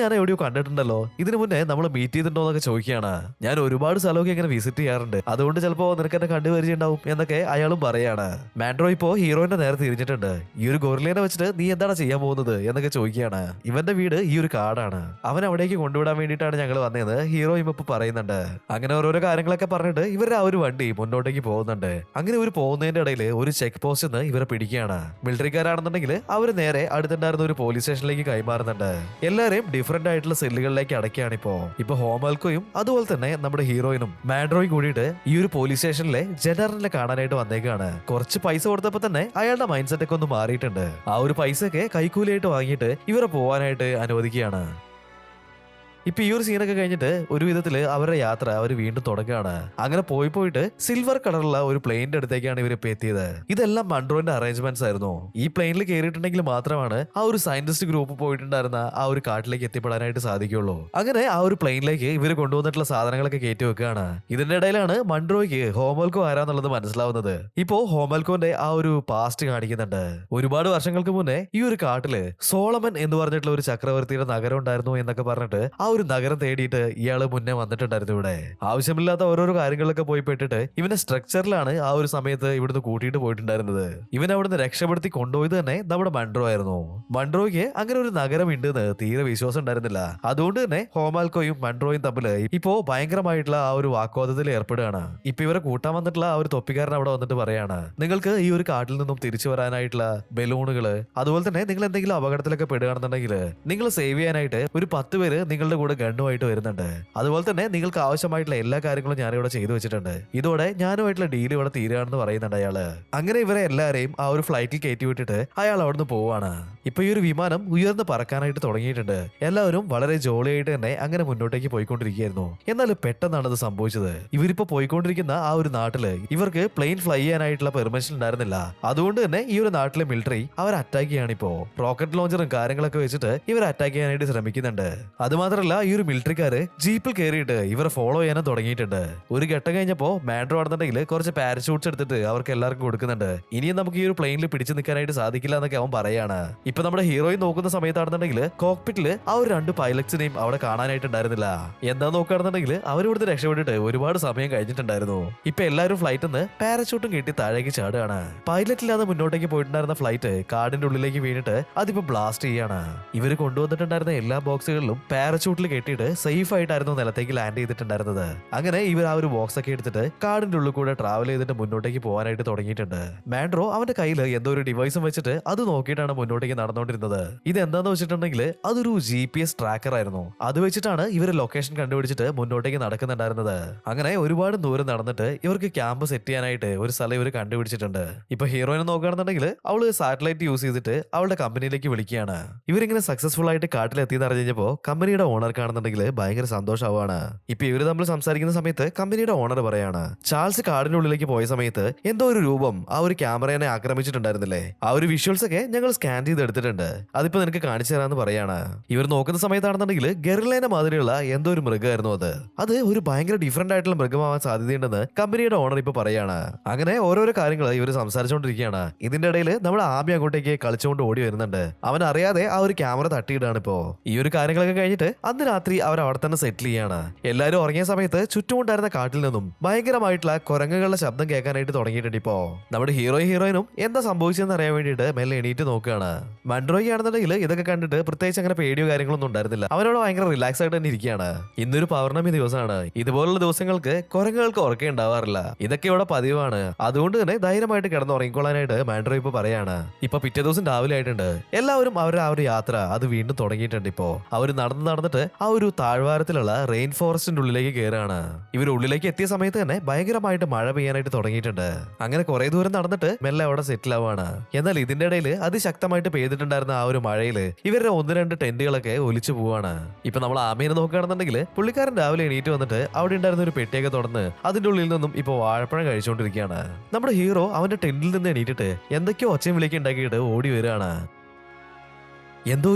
Speaker 2: ഞാൻ എവിടെയോ കണ്ടിട്ടുണ്ടല്ലോ, ഇതിനു മുന്നേ നമ്മൾ മീറ്റ് ചെയ്തിട്ടുണ്ടോ എന്നൊക്കെ ചോദിക്കുകയാണ്. ഞാൻ ഒരുപാട് സ്ഥലമൊക്കെ ഇങ്ങനെ വിസിറ്റ് ചെയ്യാറുണ്ട്, അതുകൊണ്ട് ചിലപ്പോ നിനക്ക് എന്നെ കണ്ടുപരിചയുണ്ടാവും എന്നൊക്കെ അയാളും പറയാണ്. മാൻഡ്രോ ഇപ്പോ ഹീറോയിന്റെ നേരെ തിരിഞ്ഞിട്ടുണ്ട്. ഈ ഒരു ഗൊറിലേനെ വെച്ചിട്ട് നീ എന്താണ് ചെയ്യാൻ പോകുന്നത് എന്നൊക്കെ ചോദിക്കുകയാണ്. ഇവന്റെ വീട് ഈ ഒരു കാടാണ്, അവൻ അവിടേക്ക് കൊണ്ടുവിടാൻ വേണ്ടിയിട്ടാണ് ഞങ്ങൾ വന്നതെന്ന് ഹീറോ ഇപ്പൊ പറയുന്നുണ്ട്. അങ്ങനെ ഓരോരോ കാര്യങ്ങളൊക്കെ പറഞ്ഞിട്ട് ഇവരുടെ ആ ഒരു വണ്ടി മുന്നോട്ടേക്ക് പോകുന്നുണ്ട്. അങ്ങനെ ഇവർ പോകുന്നതിന്റെ ഇടയിൽ ഒരു ചെക്ക് പോസ്റ്റ് ഇവരെ പിടിക്കുകയാണ്. മിലിറ്ററിക്കാരാണെന്നുണ്ടെങ്കിൽ അവർ നേരെ അടുത്തുണ്ടായിരുന്ന ഒരു പോലീസ് സ്റ്റേഷനിലേക്ക് കൈമാറുന്നുണ്ട്. എല്ലാരെയും ഡിഫറെന്റ് ആയിട്ടുള്ള സെല്ലുകളിലേക്ക് മുറിയിലേക്ക് അടയ്ക്കുകയാണ് ഇപ്പൊ ഹോമാൽക്കോയും അതുപോലെ തന്നെ നമ്മുടെ ഹീറോയിനും മാൻഡ്രോയും കൂടിയിട്ട് ഈ ഒരു പോലീസ് സ്റ്റേഷനിലെ ജനറലിനെ കാണാനായിട്ട് വന്നേക്കാണ്. കുറച്ച് പൈസ കൊടുത്തപ്പോ തന്നെ അയാളുടെ മൈൻഡ് സെറ്റ് ഒക്കെ ഒന്ന് മാറിയിട്ടുണ്ട്. ആ ഒരു പൈസയൊക്കെ കൈക്കൂലിയായിട്ട് വാങ്ങിയിട്ട് ഇവരെ പോവാനായിട്ട് അനുവദിക്കുകയാണ്. ഇപ്പൊ ഈ ഒരു സീനൊക്കെ കഴിഞ്ഞിട്ട് ഒരു വിധത്തില് അവരുടെ യാത്ര അവർ വീണ്ടും തുടങ്ങുകയാണ്. അങ്ങനെ പോയിട്ട് സിൽവർ കളറുള്ള ഒരു പ്ലെയിനിന്റെ അടുത്തേക്കാണ് ഇവർ ഇപ്പൊ എത്തിയത്. ഇതെല്ലാം മൺട്രോന്റെ അറേഞ്ച്മെന്റ്സ് ആയിരുന്നു. ഈ പ്ലെയിനിൽ കയറിയിട്ടുണ്ടെങ്കിൽ മാത്രമാണ് ആ ഒരു സയന്റിസ്റ്റ് ഗ്രൂപ്പ് പോയിട്ടുണ്ടായിരുന്ന ആ ഒരു കാട്ടിലേക്ക് എത്തിപ്പെടാനായിട്ട് സാധിക്കുള്ളൂ. അങ്ങനെ ആ ഒരു പ്ലെയിനിലേക്ക് ഇവർ കൊണ്ടുവന്നിട്ടുള്ള സാധനങ്ങളൊക്കെ കയറ്റി വെക്കുകയാണ്. ഇതിന്റെ ഇടയിലാണ് മൺട്രോയ്ക്ക് ഹോമാൽക്കോ ആരാന്നുള്ളത് മനസ്സിലാവുന്നത്. ഇപ്പോ ഹോമാൽക്കോന്റെ ആ ഒരു പാസ്റ്റ് കാണിക്കുന്നുണ്ട്. ഒരുപാട് വർഷങ്ങൾക്ക് മുന്നേ ഈ ഒരു കാട്ടില് സോളമൻ എന്ന് പറഞ്ഞിട്ടുള്ള ഒരു ചക്രവർത്തിയുടെ നഗരം ഉണ്ടായിരുന്നു എന്നൊക്കെ പറഞ്ഞിട്ട് ആ ഒരു നഗരം തേടിയിട്ട് ഇയാള് മുന്നേ വന്നിട്ടുണ്ടായിരുന്നു. ഇവിടെ ആവശ്യമില്ലാത്ത ഓരോരോ കാര്യങ്ങളിലൊക്കെ പോയി പെട്ടിട്ട് ഇവന്റെ സ്ട്രക്ചറിലാണ് ആ ഒരു സമയത്ത് ഇവിടുന്ന് കൂട്ടിയിട്ട് പോയിട്ടുണ്ടായിരുന്നത്. ഇവൻ അവിടുന്ന് രക്ഷപ്പെടുത്തി കൊണ്ടുപോയത് തന്നെ നമ്മുടെ മൺട്രോ ആയിരുന്നു. മൺട്രോയ്ക്ക് അങ്ങനെ ഒരു നഗരം ഉണ്ടെന്ന് തീരെ വിശ്വാസം ഉണ്ടായിരുന്നില്ല. അതുകൊണ്ട് തന്നെ ഹോമാൽക്കോയും മൺട്രോയും തമ്മില് ഇപ്പോ ഭയങ്കരമായിട്ടുള്ള ആ ഒരു വാക്വാദത്തിൽ ഏർപ്പെടുകയാണ്. ഇപ്പൊ ഇവരെ കൂട്ടാൻ വന്നിട്ടുള്ള ആ ഒരു തൊപ്പിക്കാരൻ അവിടെ വന്നിട്ട് പറയാണ്, നിങ്ങൾക്ക് ഈ ഒരു കാട്ടിൽ നിന്നും തിരിച്ചു വരാനായിട്ടുള്ള ബലൂണുകള്, അതുപോലെ തന്നെ നിങ്ങൾ എന്തെങ്കിലും അപകടത്തിലൊക്കെ പെടുകയാണെന്നുണ്ടെങ്കിൽ നിങ്ങൾ സേവ് ചെയ്യാനായിട്ട് ഒരു 10 പേര് നിങ്ങളുടെ കൂടെ ഗണ്ണുമായിട്ട് വരുന്നുണ്ട്. അതുപോലെ തന്നെ നിങ്ങൾക്ക് ആവശ്യമായിട്ടുള്ള എല്ലാ കാര്യങ്ങളും ഞാനിവിടെ ചെയ്തു വെച്ചിട്ടുണ്ട്. ഇതോടെ ഞാനുമായിട്ടുള്ള ഡീൽ ഇവിടെ തീരുകയാണെന്ന് പറയുന്നുണ്ട് അയാള്. അങ്ങനെ ഇവരെ എല്ലാരെയും ആ ഒരു ഫ്ലൈറ്റിൽ കയറ്റി വിട്ടിട്ട് അയാൾ അവിടുന്ന് പോവാണ്. ഇപ്പൊ ഈ ഒരു വിമാനം ഉയർന്ന് പറക്കാനായിട്ട് തുടങ്ങിയിട്ടുണ്ട്. എല്ലാവരും വളരെ ജോളിയായിട്ട് തന്നെ അങ്ങനെ മുന്നോട്ടേക്ക് പോയിക്കൊണ്ടിരിക്കുകയായിരുന്നു. എന്നാൽ പെട്ടെന്നാണ് അത് സംഭവിച്ചത്. ഇവരിപ്പോ പോയിക്കൊണ്ടിരിക്കുന്ന ആ ഒരു നാട്ടില് ഇവർക്ക് പ്ലെയിൻ ഫ്ലൈ ചെയ്യാനായിട്ടുള്ള പെർമിഷൻ ഉണ്ടായിരുന്നില്ല. അതുകൊണ്ട് തന്നെ ഈ ഒരു നാട്ടിലെ മിലിറ്ററി അവർ അറ്റാക്ക് ചെയ്യാണിപ്പോ. റോക്കറ്റ് ലോഞ്ചറും കാര്യങ്ങളൊക്കെ വെച്ചിട്ട് ഇവർ അറ്റാക്ക് ചെയ്യാനായിട്ട് ശ്രമിക്കുന്നുണ്ട്. അതുമാത്രമല്ല ഈ ഒരു മിലിറ്ററിക്കാര് ജീപ്പിൽ കയറിയിട്ട് ഇവരെ ഫോളോ ചെയ്യാനും തുടങ്ങിയിട്ടുണ്ട്. ഒരു ഘട്ടം കഴിഞ്ഞപ്പോ മാൻഡ്രോ ആണെന്നുണ്ടെങ്കിൽ കുറച്ച് പാരഷൂട്ട്സ് എടുത്തിട്ട് അവർക്ക് എല്ലാവർക്കും കൊടുക്കുന്നുണ്ട്. ഇനിയും നമുക്ക് ഈ ഒരു പ്ലെയിനിൽ പിടിച്ചു നിൽക്കാനായിട്ട് സാധിക്കില്ല എന്നൊക്കെ അവൻ പറയാണ്. ഇപ്പൊ നമ്മുടെ ഹീറോയിൻ നോക്കുന്ന സമയത്താണെന്നുണ്ടെങ്കിൽ കോക്പിറ്റില് ആ ഒരു 2 പൈലറ്റ്സിനെയും അവിടെ കാണാനായിട്ടുണ്ടായിരുന്നില്ല. എന്താ നോക്കുകയാണെന്നുണ്ടെങ്കിൽ അവരിവിടുന്ന് രക്ഷപ്പെട്ടിട്ട് ഒരുപാട് സമയം കഴിഞ്ഞിട്ടുണ്ടായിരുന്നു. ഇപ്പൊ എല്ലാവരും ഫ്ലൈറ്റിൽ നിന്ന് പാരഷൂട്ടും കെട്ടി താഴേക്ക് ചാടുകയാണ്. പൈലറ്റ് ഇല്ലാതെ മുന്നോട്ടേക്ക് പോയിട്ടുണ്ടായിരുന്ന ഫ്ലൈറ്റ് കാടിന്റെ ഉള്ളിലേക്ക് വീണിട്ട് അതിപ്പോ ബ്ലാസ്റ്റ് ചെയ്യാണ്. ഇവര് കൊണ്ടുവന്നിട്ടുണ്ടായിരുന്ന എല്ലാ ബോക്സുകളിലും പാരഷൂട്ടിൽ കെട്ടിയിട്ട് സേഫ് ആയിട്ടായിരുന്നു നിലത്തേക്ക് ലാൻഡ് ചെയ്തിട്ടുണ്ടായിരുന്നത്. അങ്ങനെ ഇവർ ആ ഒരു ബോക്സ് ഒക്കെ എടുത്തിട്ട് കാടിന്റെ ഉള്ളിൽ കൂടെ ട്രാവൽ ചെയ്തിട്ട് മുന്നോട്ടേക്ക് പോകാനായിട്ട് തുടങ്ങിയിട്ടുണ്ട്. മാൻഡ്രോ അവന്റെ കയ്യിൽ എന്തോ ഒരു ഡിവൈസും വെച്ചിട്ട് അത് നോക്കിയിട്ടാണ് മുന്നോട്ടേക്ക് നടന്നുകൊണ്ടിരുന്നത്. ഇത് എന്താന്ന് വെച്ചിട്ടുണ്ടെങ്കിൽ അതൊരു GPS ട്രാക്കർ ആയിരുന്നു. അത് വെച്ചിട്ടാണ് ഇവർ ലൊക്കേഷൻ കണ്ടുപിടിച്ചിട്ട് മുന്നോട്ടേക്ക് നടക്കുന്നുണ്ടായിരുന്നത്. അങ്ങനെ ഒരുപാട് ദൂരം നടന്നിട്ട് ഇവർക്ക് ക്യാമ്പ് സെറ്റ് ചെയ്യാനായിട്ട് ഒരു സ്ഥലം ഇവർ കണ്ടുപിടിച്ചിട്ടുണ്ട്. ഇപ്പൊ ഹീറോയിനെ നോക്കുകയാണെന്നുണ്ടെങ്കിൽ അവള് സാറ്റലൈറ്റ് യൂസ് ചെയ്തിട്ട് അവളുടെ കമ്പനിയിലേക്ക് വിളിക്കുകയാണ്. ഇവരിങ്ങനെ സക്സസ്ഫുൾ ആയിട്ട് കാട്ടിലെത്തിയെന്ന് അറിഞ്ഞപ്പോ കമ്പനിയുടെ ഓണർ കാണുന്നുണ്ടെങ്കിൽ ഭയങ്കര സന്തോഷമാവാണ്. ഇപ്പൊ ഇവര് തമ്മിൽ സംസാരിക്കുന്ന സമയത്ത് കമ്പനിയുടെ ഓണർ പറയാണ്, ചാൾസ് കാടിന്റെ ഉള്ളിലേക്ക് പോയ സമയത്ത് എന്തോ ഒരു രൂപം ആ ഒരു ക്യാമറയെ ആക്രമിച്ചിട്ടുണ്ടായിരുന്നില്ലേ, ആ ഒരു വിഷ്വൽസ് ഒക്കെ ഞങ്ങൾ സ്കാൻ ചെയ്ത് എടുത്തിട്ടുണ്ട്, അതിപ്പോ നിനക്ക് കാണിച്ചു തരാന്ന് പറയാണ്. ഇവർ നോക്കുന്ന സമയത്താണെന്നുണ്ടെങ്കിൽ ഗറിലേനെ മാതിരിയുള്ള എന്തോ ഒരു മൃഗമായിരുന്നു അത് ഒരു ഭയങ്കര ഡിഫറെന്റ് ആയിട്ടുള്ള മൃഗമാവാൻ സാധ്യതയുണ്ടെന്ന് കമ്പനിയുടെ ഓണർ ഇപ്പൊ പറയാണ്. അങ്ങനെ ഓരോരോ കാര്യങ്ങൾ ഇവർ സംസാരിച്ചുകൊണ്ടിരിക്കുകയാണ്. ഇതിന്റെ ഇടയിൽ നമ്മുടെ ആമി അങ്ങോട്ടേക്ക് കളിച്ചുകൊണ്ട് ഓടി വരുന്നുണ്ട്. അവൻ അറിയാതെ ആ ഒരു ക്യാമറ തട്ടിയിടാണ്. ഇപ്പോ ഈ ഒരു കാര്യങ്ങളൊക്കെ കഴിഞ്ഞിട്ട് അന്ന് രാത്രി അവർ അവിടെ തന്നെ സെറ്റിൽ ചെയ്യാണ്. എല്ലാവരും ഉറങ്ങിയ സമയത്ത് ചുറ്റുമുണ്ടായിരുന്ന കാട്ടിൽ നിന്നും ഭയങ്കരമായിട്ടുള്ള കുരങ്ങുകളുടെ ശബ്ദം കേൾക്കാനായിട്ട് തുടങ്ങിയിട്ടുണ്ട്. ഇപ്പോ നമ്മുടെ ഹീറോയിനും എന്താ സംഭവിച്ചതെന്ന് അറിയാൻ വേണ്ടിയിട്ട് മെല്ലെ എണീറ്റ് നോക്കുകയാണ്. മൺട്രോയ്ക്ക് ആണെന്നുണ്ടെങ്കിൽ ഇതൊക്കെ കണ്ടിട്ട് പ്രത്യേകിച്ച് അങ്ങനെ പേടിയോ കാര്യങ്ങളൊന്നും ഉണ്ടായിരുന്നില്ല. അവനോട് ഭയങ്കര റിലാക്സ് ആയിട്ട് തന്നെ ഇരിക്കുകയാണ്. ഇന്നൊരു പൗർണമി ദിവസമാണ്. ഇതുപോലുള്ള ദിവസങ്ങൾക്ക് കുരങ്ങുകൾക്ക് ഉറക്കേ ഉണ്ടാവാറില്ല. ഇതൊക്കെ ഇവിടെ പതിവാണ്. അതുകൊണ്ട് തന്നെ ധൈര്യമായിട്ട് കിടന്ന് ഉറങ്ങിക്കൊള്ളാനായിട്ട് മാൻഡ്രോ ഇപ്പൊ പറയാണ്. ഇപ്പൊ പിറ്റേ ദിവസം രാവിലെ ആയിട്ടുണ്ട്. എല്ലാവരും അവരുടെ ആ ഒരു യാത്ര അത് വീണ്ടും തുടങ്ങിയിട്ടുണ്ട്. ഇപ്പോ അവർ നടന്നിട്ട് ആ ഒരു താഴ്വാരത്തിലുള്ള റെയിൻ ഫോറസ്റ്റിന്റെ ഉള്ളിലേക്ക് കയറാണ്. ഇവർ ഉള്ളിലേക്ക് എത്തിയ സമയത്ത് തന്നെ ഭയങ്കരമായിട്ട് മഴ പെയ്യാനായിട്ട് തുടങ്ങിയിട്ടുണ്ട്. അങ്ങനെ കുറെ ദൂരം നടന്നിട്ട് മെല്ലെ അവിടെ സെറ്റിൽ ആവാണ്. എന്നാൽ ഇതിന്റെ ഇടയിൽ അതിശക്തമായിട്ട് പെയ്തിട്ടുണ്ടായിരുന്ന ആ ഒരു മഴയില് ഇവരുടെ 1-2 ടെന്റുകളൊക്കെ ഒലിച്ചു പോവാണ്. ഇപ്പൊ നമ്മൾ ആമീനെ നോക്കുകയാണെന്നുണ്ടെങ്കിൽ പുള്ളിക്കാരൻ രാവിലെ എണീറ്റ് വന്നിട്ട് അവിടെ ഉണ്ടായിരുന്ന ഒരു പെട്ടിയൊക്കെ തുറന്ന് അതിന്റെ ഉള്ളിൽ നിന്നും ഇപ്പൊ വാഴപ്പഴം കഴിച്ചുകൊണ്ടിരിക്കുകയാണ്. നമ്മുടെ ഹീറോ അവന്റെ ടെന്റിൽ നിന്ന് എണീറ്റിട്ട് എന്തൊക്കെയോ ഒച്ചയും വിളിയൊക്കെ ഉണ്ടാക്കിയിട്ട് ഓടി വരികയാണ്. എന്തോ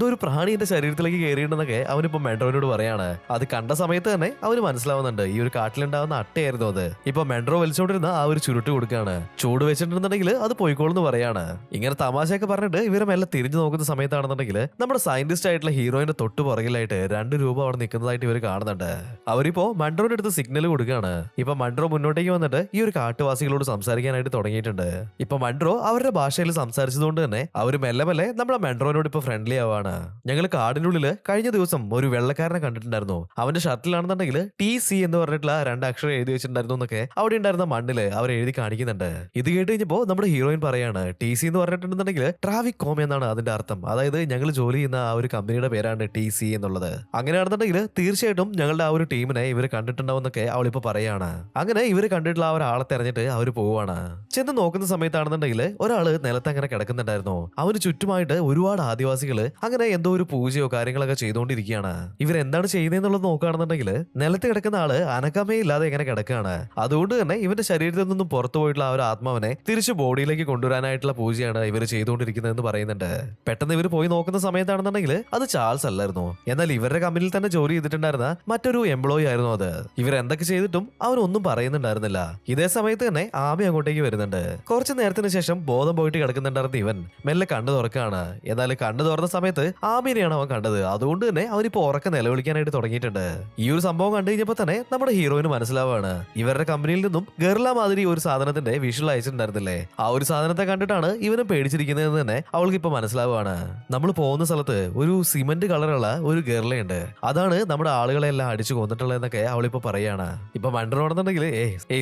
Speaker 2: ഒരു പ്രാണി എന്റെ ശരീരത്തിലേക്ക് കയറിയിട്ടുണ്ടെന്നൊക്കെ അവനിപ്പോ മെൻട്രോനോട് പറയാണ്. അത് കണ്ട സമയത്ത് തന്നെ അവന് മനസ്സിലാവുന്നുണ്ട് ഈ ഒരു കാട്ടിലുണ്ടാവുന്ന അട്ടയായിരുന്നു അത്. ഇപ്പൊ മെൻട്രോ വലിച്ചോണ്ടിരുന്ന ആ ഒരു ചുരുട്ട് കൊടുക്കുകയാണ്. ചൂട് വെച്ചിട്ടുണ്ടെന്നുണ്ടെങ്കിൽ അത് പോയിക്കോളെന്ന് പറയാണ്. ഇങ്ങനെ തമാശയൊക്കെ പറഞ്ഞിട്ട് ഇവരെ മെല്ലെ തിരിഞ്ഞു നോക്കുന്ന സമയത്താണെന്നുണ്ടെങ്കിൽ നമ്മുടെ സയന്റിസ്റ്റ് ആയിട്ടുള്ള ഹീറോയിന്റെ തൊട്ട് പുറകിലായിട്ട് 2 രൂപ അവിടെ നിൽക്കുന്നതായിട്ട് ഇവർ കാണുന്നുണ്ട്. അവരിപ്പോ മൺട്രോന്റെ അടുത്ത് സിഗ്നൽ കൊടുക്കുകയാണ്. ഇപ്പൊ മൺട്രോ മുന്നോട്ടേക്ക് വന്നിട്ട് ഈ ഒരു കാട്ടുവാസികളോട് സംസാരിക്കാനായിട്ട് തുടങ്ങിയിട്ടുണ്ട്. ഇപ്പൊ മൺട്രോ അവരുടെ ഭാഷയിൽ സംസാരിച്ചതുകൊണ്ട് തന്നെ അവർ മെല്ലെ നമ്മുടെ മെൻട്രോനോട് ഇപ്പൊ ഫ്രണ്ട്ലി ആവാണ്. ഞങ്ങൾ കാടിനുള്ളിൽ കഴിഞ്ഞ ദിവസം ഒരു വെള്ളക്കാരനെ കണ്ടിട്ടുണ്ടായിരുന്നു. അവന്റെ ഷർട്ടിലാണെന്നുണ്ടെങ്കിൽ TC എന്ന് പറഞ്ഞിട്ടുള്ള 2 അക്ഷരം എഴുതി വെച്ചിട്ടുണ്ടായിരുന്നു എന്നൊക്കെ അവിടെ ഉണ്ടായിരുന്ന മണ്ണില് അവർ എഴുതി കാണിക്കുന്നുണ്ട്. ഇത് കേട്ട് കഴിഞ്ഞപ്പോ നമ്മുടെ ഹീറോയിൻ പറയാണ് TC എന്ന് പറഞ്ഞിട്ടുണ്ടെന്നുണ്ടെങ്കിൽ ട്രാഫിക് കോം എന്നാണ് അതിന്റെ അർത്ഥം. അതായത് ഞങ്ങൾ ജോലി ചെയ്യുന്ന ആ ഒരു കമ്പനിയുടെ പേരാണ് TC എന്നുള്ളത്. അങ്ങനെയാണെന്നുണ്ടെങ്കിൽ തീർച്ചയായിട്ടും ഞങ്ങളുടെ ആ ഒരു ടീമിനെ ഇവർ കണ്ടിട്ടുണ്ടാവുന്നൊക്കെ അവളിപ്പോ പറയാണ്. അങ്ങനെ ഇവര് കണ്ടിട്ടുള്ള ആ ഒരാളെ തെരഞ്ഞിട്ട് അവർ പോവാണ്. ചെന്ന് നോക്കുന്ന സമയത്താണെന്നുണ്ടെങ്കിൽ ഒരാള് നിലത്ത് അങ്ങനെ കിടക്കുന്നുണ്ടായിരുന്നു. അവന് ചുറ്റുമായിട്ട് ഒരുപാട് ആദിവാസികള് അങ്ങനെ എന്തോ ഒരു പൂജയോ കാര്യങ്ങളൊക്കെ ചെയ്തുകൊണ്ടിരിക്കുകയാണ്. ഇവരെന്താണ് ചെയ്യുന്നതെന്നുള്ളത് നോക്കുകയാണെന്നുണ്ടെങ്കിൽ നിലത്ത് കിടക്കുന്ന ആള് അനക്കമേ ഇല്ലാതെ ഇങ്ങനെ കിടക്കുകയാണ്. അതുകൊണ്ട് തന്നെ ഇവന്റെ ശരീരത്തിൽ നിന്നും പുറത്തു പോയിട്ടുള്ള ആ ഒരു ആത്മാവിനെ തിരിച്ചു ബോഡിയിലേക്ക് കൊണ്ടുവരാനായിട്ടുള്ള പൂജയാണ് ഇവർ ചെയ്തുകൊണ്ടിരിക്കുന്നതെന്ന് പറയുന്നുണ്ട്. പെട്ടെന്ന് ഇവർ പോയി നോക്കുന്ന സമയത്താണെന്നുണ്ടെങ്കിൽ അത് ചാൾസ് അല്ലായിരുന്നു. എന്നാൽ ഇവരുടെ കമ്പനിയിൽ തന്നെ ജോലി ചെയ്തിട്ടുണ്ടായിരുന്ന മറ്റൊരു എംപ്ലോയി ആയിരുന്നു അത്. ഇവർ എന്തൊക്കെ ചെയ്തിട്ടും അവനൊന്നും പറയുന്നുണ്ടായിരുന്നില്ല. ഇതേ സമയത്ത് തന്നെ ആമി അങ്ങോട്ടേക്ക് വരുന്നുണ്ട്. കുറച്ചു നേരത്തിന് ശേഷം ബോധം പോയിട്ട് കിടക്കുന്നുണ്ടായിരുന്ന ഇവൻ മെല്ലെ കണ്ണു തുറക്കാണ്. എന്നാൽ കണ്ണു തുറന്ന സമയത്ത് ആമിനെയാണ് അവൻ കണ്ടത്. അതുകൊണ്ട് തന്നെ അവനിപ്പോ ഉറക്കം നിലവിളിക്കാനായിട്ട് തുടങ്ങിയിട്ടുണ്ട്. ഈ ഒരു സംഭവം കണ്ടു കഴിഞ്ഞപ്പോ തന്നെ നമ്മുടെ ഹീറോയിന് മനസ്സിലാവാണ് ഇവരുടെ കമ്പനിയിൽ നിന്നും ഗർല മാതിരി ഒരു സാധനത്തിന്റെ വിഷ്വൽ അയച്ചിട്ടുണ്ടായിരുന്നില്ലേ, ആ ഒരു സാധനത്തെ കണ്ടിട്ടാണ് ഇവനും പേടിച്ചിരിക്കുന്നതെന്ന് തന്നെ അവൾക്ക് ഇപ്പൊ മനസ്സിലാവാണ്. നമ്മൾ പോകുന്ന സ്ഥലത്ത് ഒരു സിമന്റ് കളറുള്ള ഒരു ഗർലയുണ്ട്. അതാണ് നമ്മുടെ ആളുകളെ എല്ലാം അടിച്ചു കൊന്നിട്ടുള്ളതെന്നൊക്കെ അവളിപ്പോ പറയാണ്. ഇപ്പൊ മണ്ടറോണെന്നുണ്ടെങ്കിൽ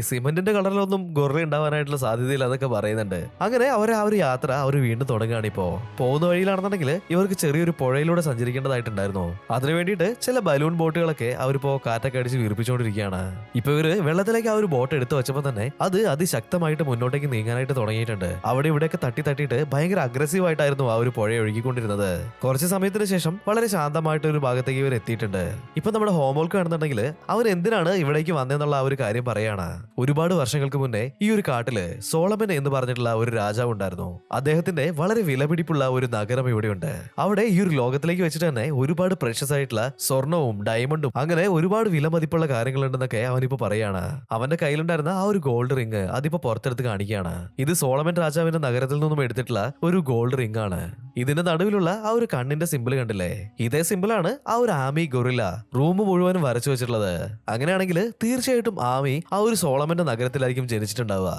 Speaker 2: സിമന്റിന്റെ കളറിലൊന്നും ഗൊറ ഉണ്ടാവാനായിട്ടുള്ള സാധ്യതയില്ല എന്നൊക്കെ പറയുന്നുണ്ട്. അങ്ങനെ ആ ഒരു യാത്ര അവർ വീണ്ടും തുടങ്ങുകയാണ്. ഇപ്പോ പോകുന്ന വഴിയിലാണെന്നുണ്ടെങ്കിൽ ഇവർക്ക് ചെറിയൊരു പുഴയിലൂടെ സഞ്ചരിക്കേണ്ടതായിട്ടുണ്ടായിരുന്നു. അതിനു വേണ്ടിയിട്ട് ചില ബലൂൺ ബോട്ടുകളൊക്കെ അവരിപ്പോ കാറ്റൊക്കെ അടിച്ച് വീർപ്പിച്ചുകൊണ്ടിരിക്കുകയാണ്. ഇപ്പൊ ഇവര് വെള്ളത്തിലേക്ക് ആ ഒരു ബോട്ട് എടുത്തു വെച്ചപ്പോ തന്നെ അത് അതിശക്തമായിട്ട് മുന്നോട്ടേക്ക് നീങ്ങാനായിട്ട് തുടങ്ങിയിട്ടുണ്ട്. അവിടെ ഇവിടെയൊക്കെ തട്ടിയിട്ട് ഭയങ്കര അഗ്രസീവ് ആയിട്ടായിരുന്നു ആ ഒരു പുഴ ഒഴുകിക്കൊണ്ടിരുന്നത്. കുറച്ച് സമയത്തിന് ശേഷം വളരെ ശാന്തമായിട്ട് ഒരു ഭാഗത്തേക്ക് ഇവർ എത്തിയിട്ടുണ്ട്. ഇപ്പൊ നമ്മുടെ ഹോംവർക്ക് ആണെന്നുണ്ടെങ്കിൽ അവൻ എന്തിനാണ് ഇവിടേക്ക് വന്നതെന്നുള്ള ആ ഒരു കാര്യം പറയാണ്. ഒരുപാട് വർഷങ്ങൾക്ക് മുന്നേ ഈ ഒരു കാട്ടില് സോളമൻ എന്ന് പറഞ്ഞിട്ടുള്ള ഒരു രാജാവ് ഉണ്ടായിരുന്നു. അദ്ദേഹത്തിന്റെ വളരെ വിലപിടിപ്പുള്ള ഒരു നഗരം ഇവിടെയുണ്ട്. അവിടെ ഈ ഒരു ലോകത്തിലേക്ക് വെച്ചിട്ട് തന്നെ ഒരുപാട് പ്രഷ്യസ് ആയിട്ടുള്ള സ്വർണവും ഡയമണ്ടും അങ്ങനെ ഒരുപാട് വിലമതിപ്പുള്ള കാര്യങ്ങളുണ്ടെന്നൊക്കെ അവനിപ്പോ പറയാണ്. അവന്റെ കയ്യിലുണ്ടായിരുന്ന ആ ഒരു ഗോൾഡ് റിംഗ് അതിപ്പോ പുറത്തെടുത്ത് കാണിക്കുകയാണ്. ഇത് സോളമൻ രാജാവിന്റെ നഗരത്തിൽ നിന്നും എടുത്തിട്ടുള്ള ഒരു ഗോൾഡ് റിംഗ് ആണ്. ഇതിന്റെ നടുവിലുള്ള ആ ഒരു കണ്ണിന്റെ സിമ്പിൾ കണ്ടില്ലേ, ഇതേ സിമ്പിളാണ് ആ ഒരു ആമി ഗൊറില്ല റൂം മുഴുവനും വരച്ചു വെച്ചിട്ടുള്ളത്. അങ്ങനെയാണെങ്കിൽ തീർച്ചയായിട്ടും ആമി ആ ഒരു സോളമന്റെ നഗരത്തിലായിരിക്കും ജനിച്ചിട്ടുണ്ടാവുക.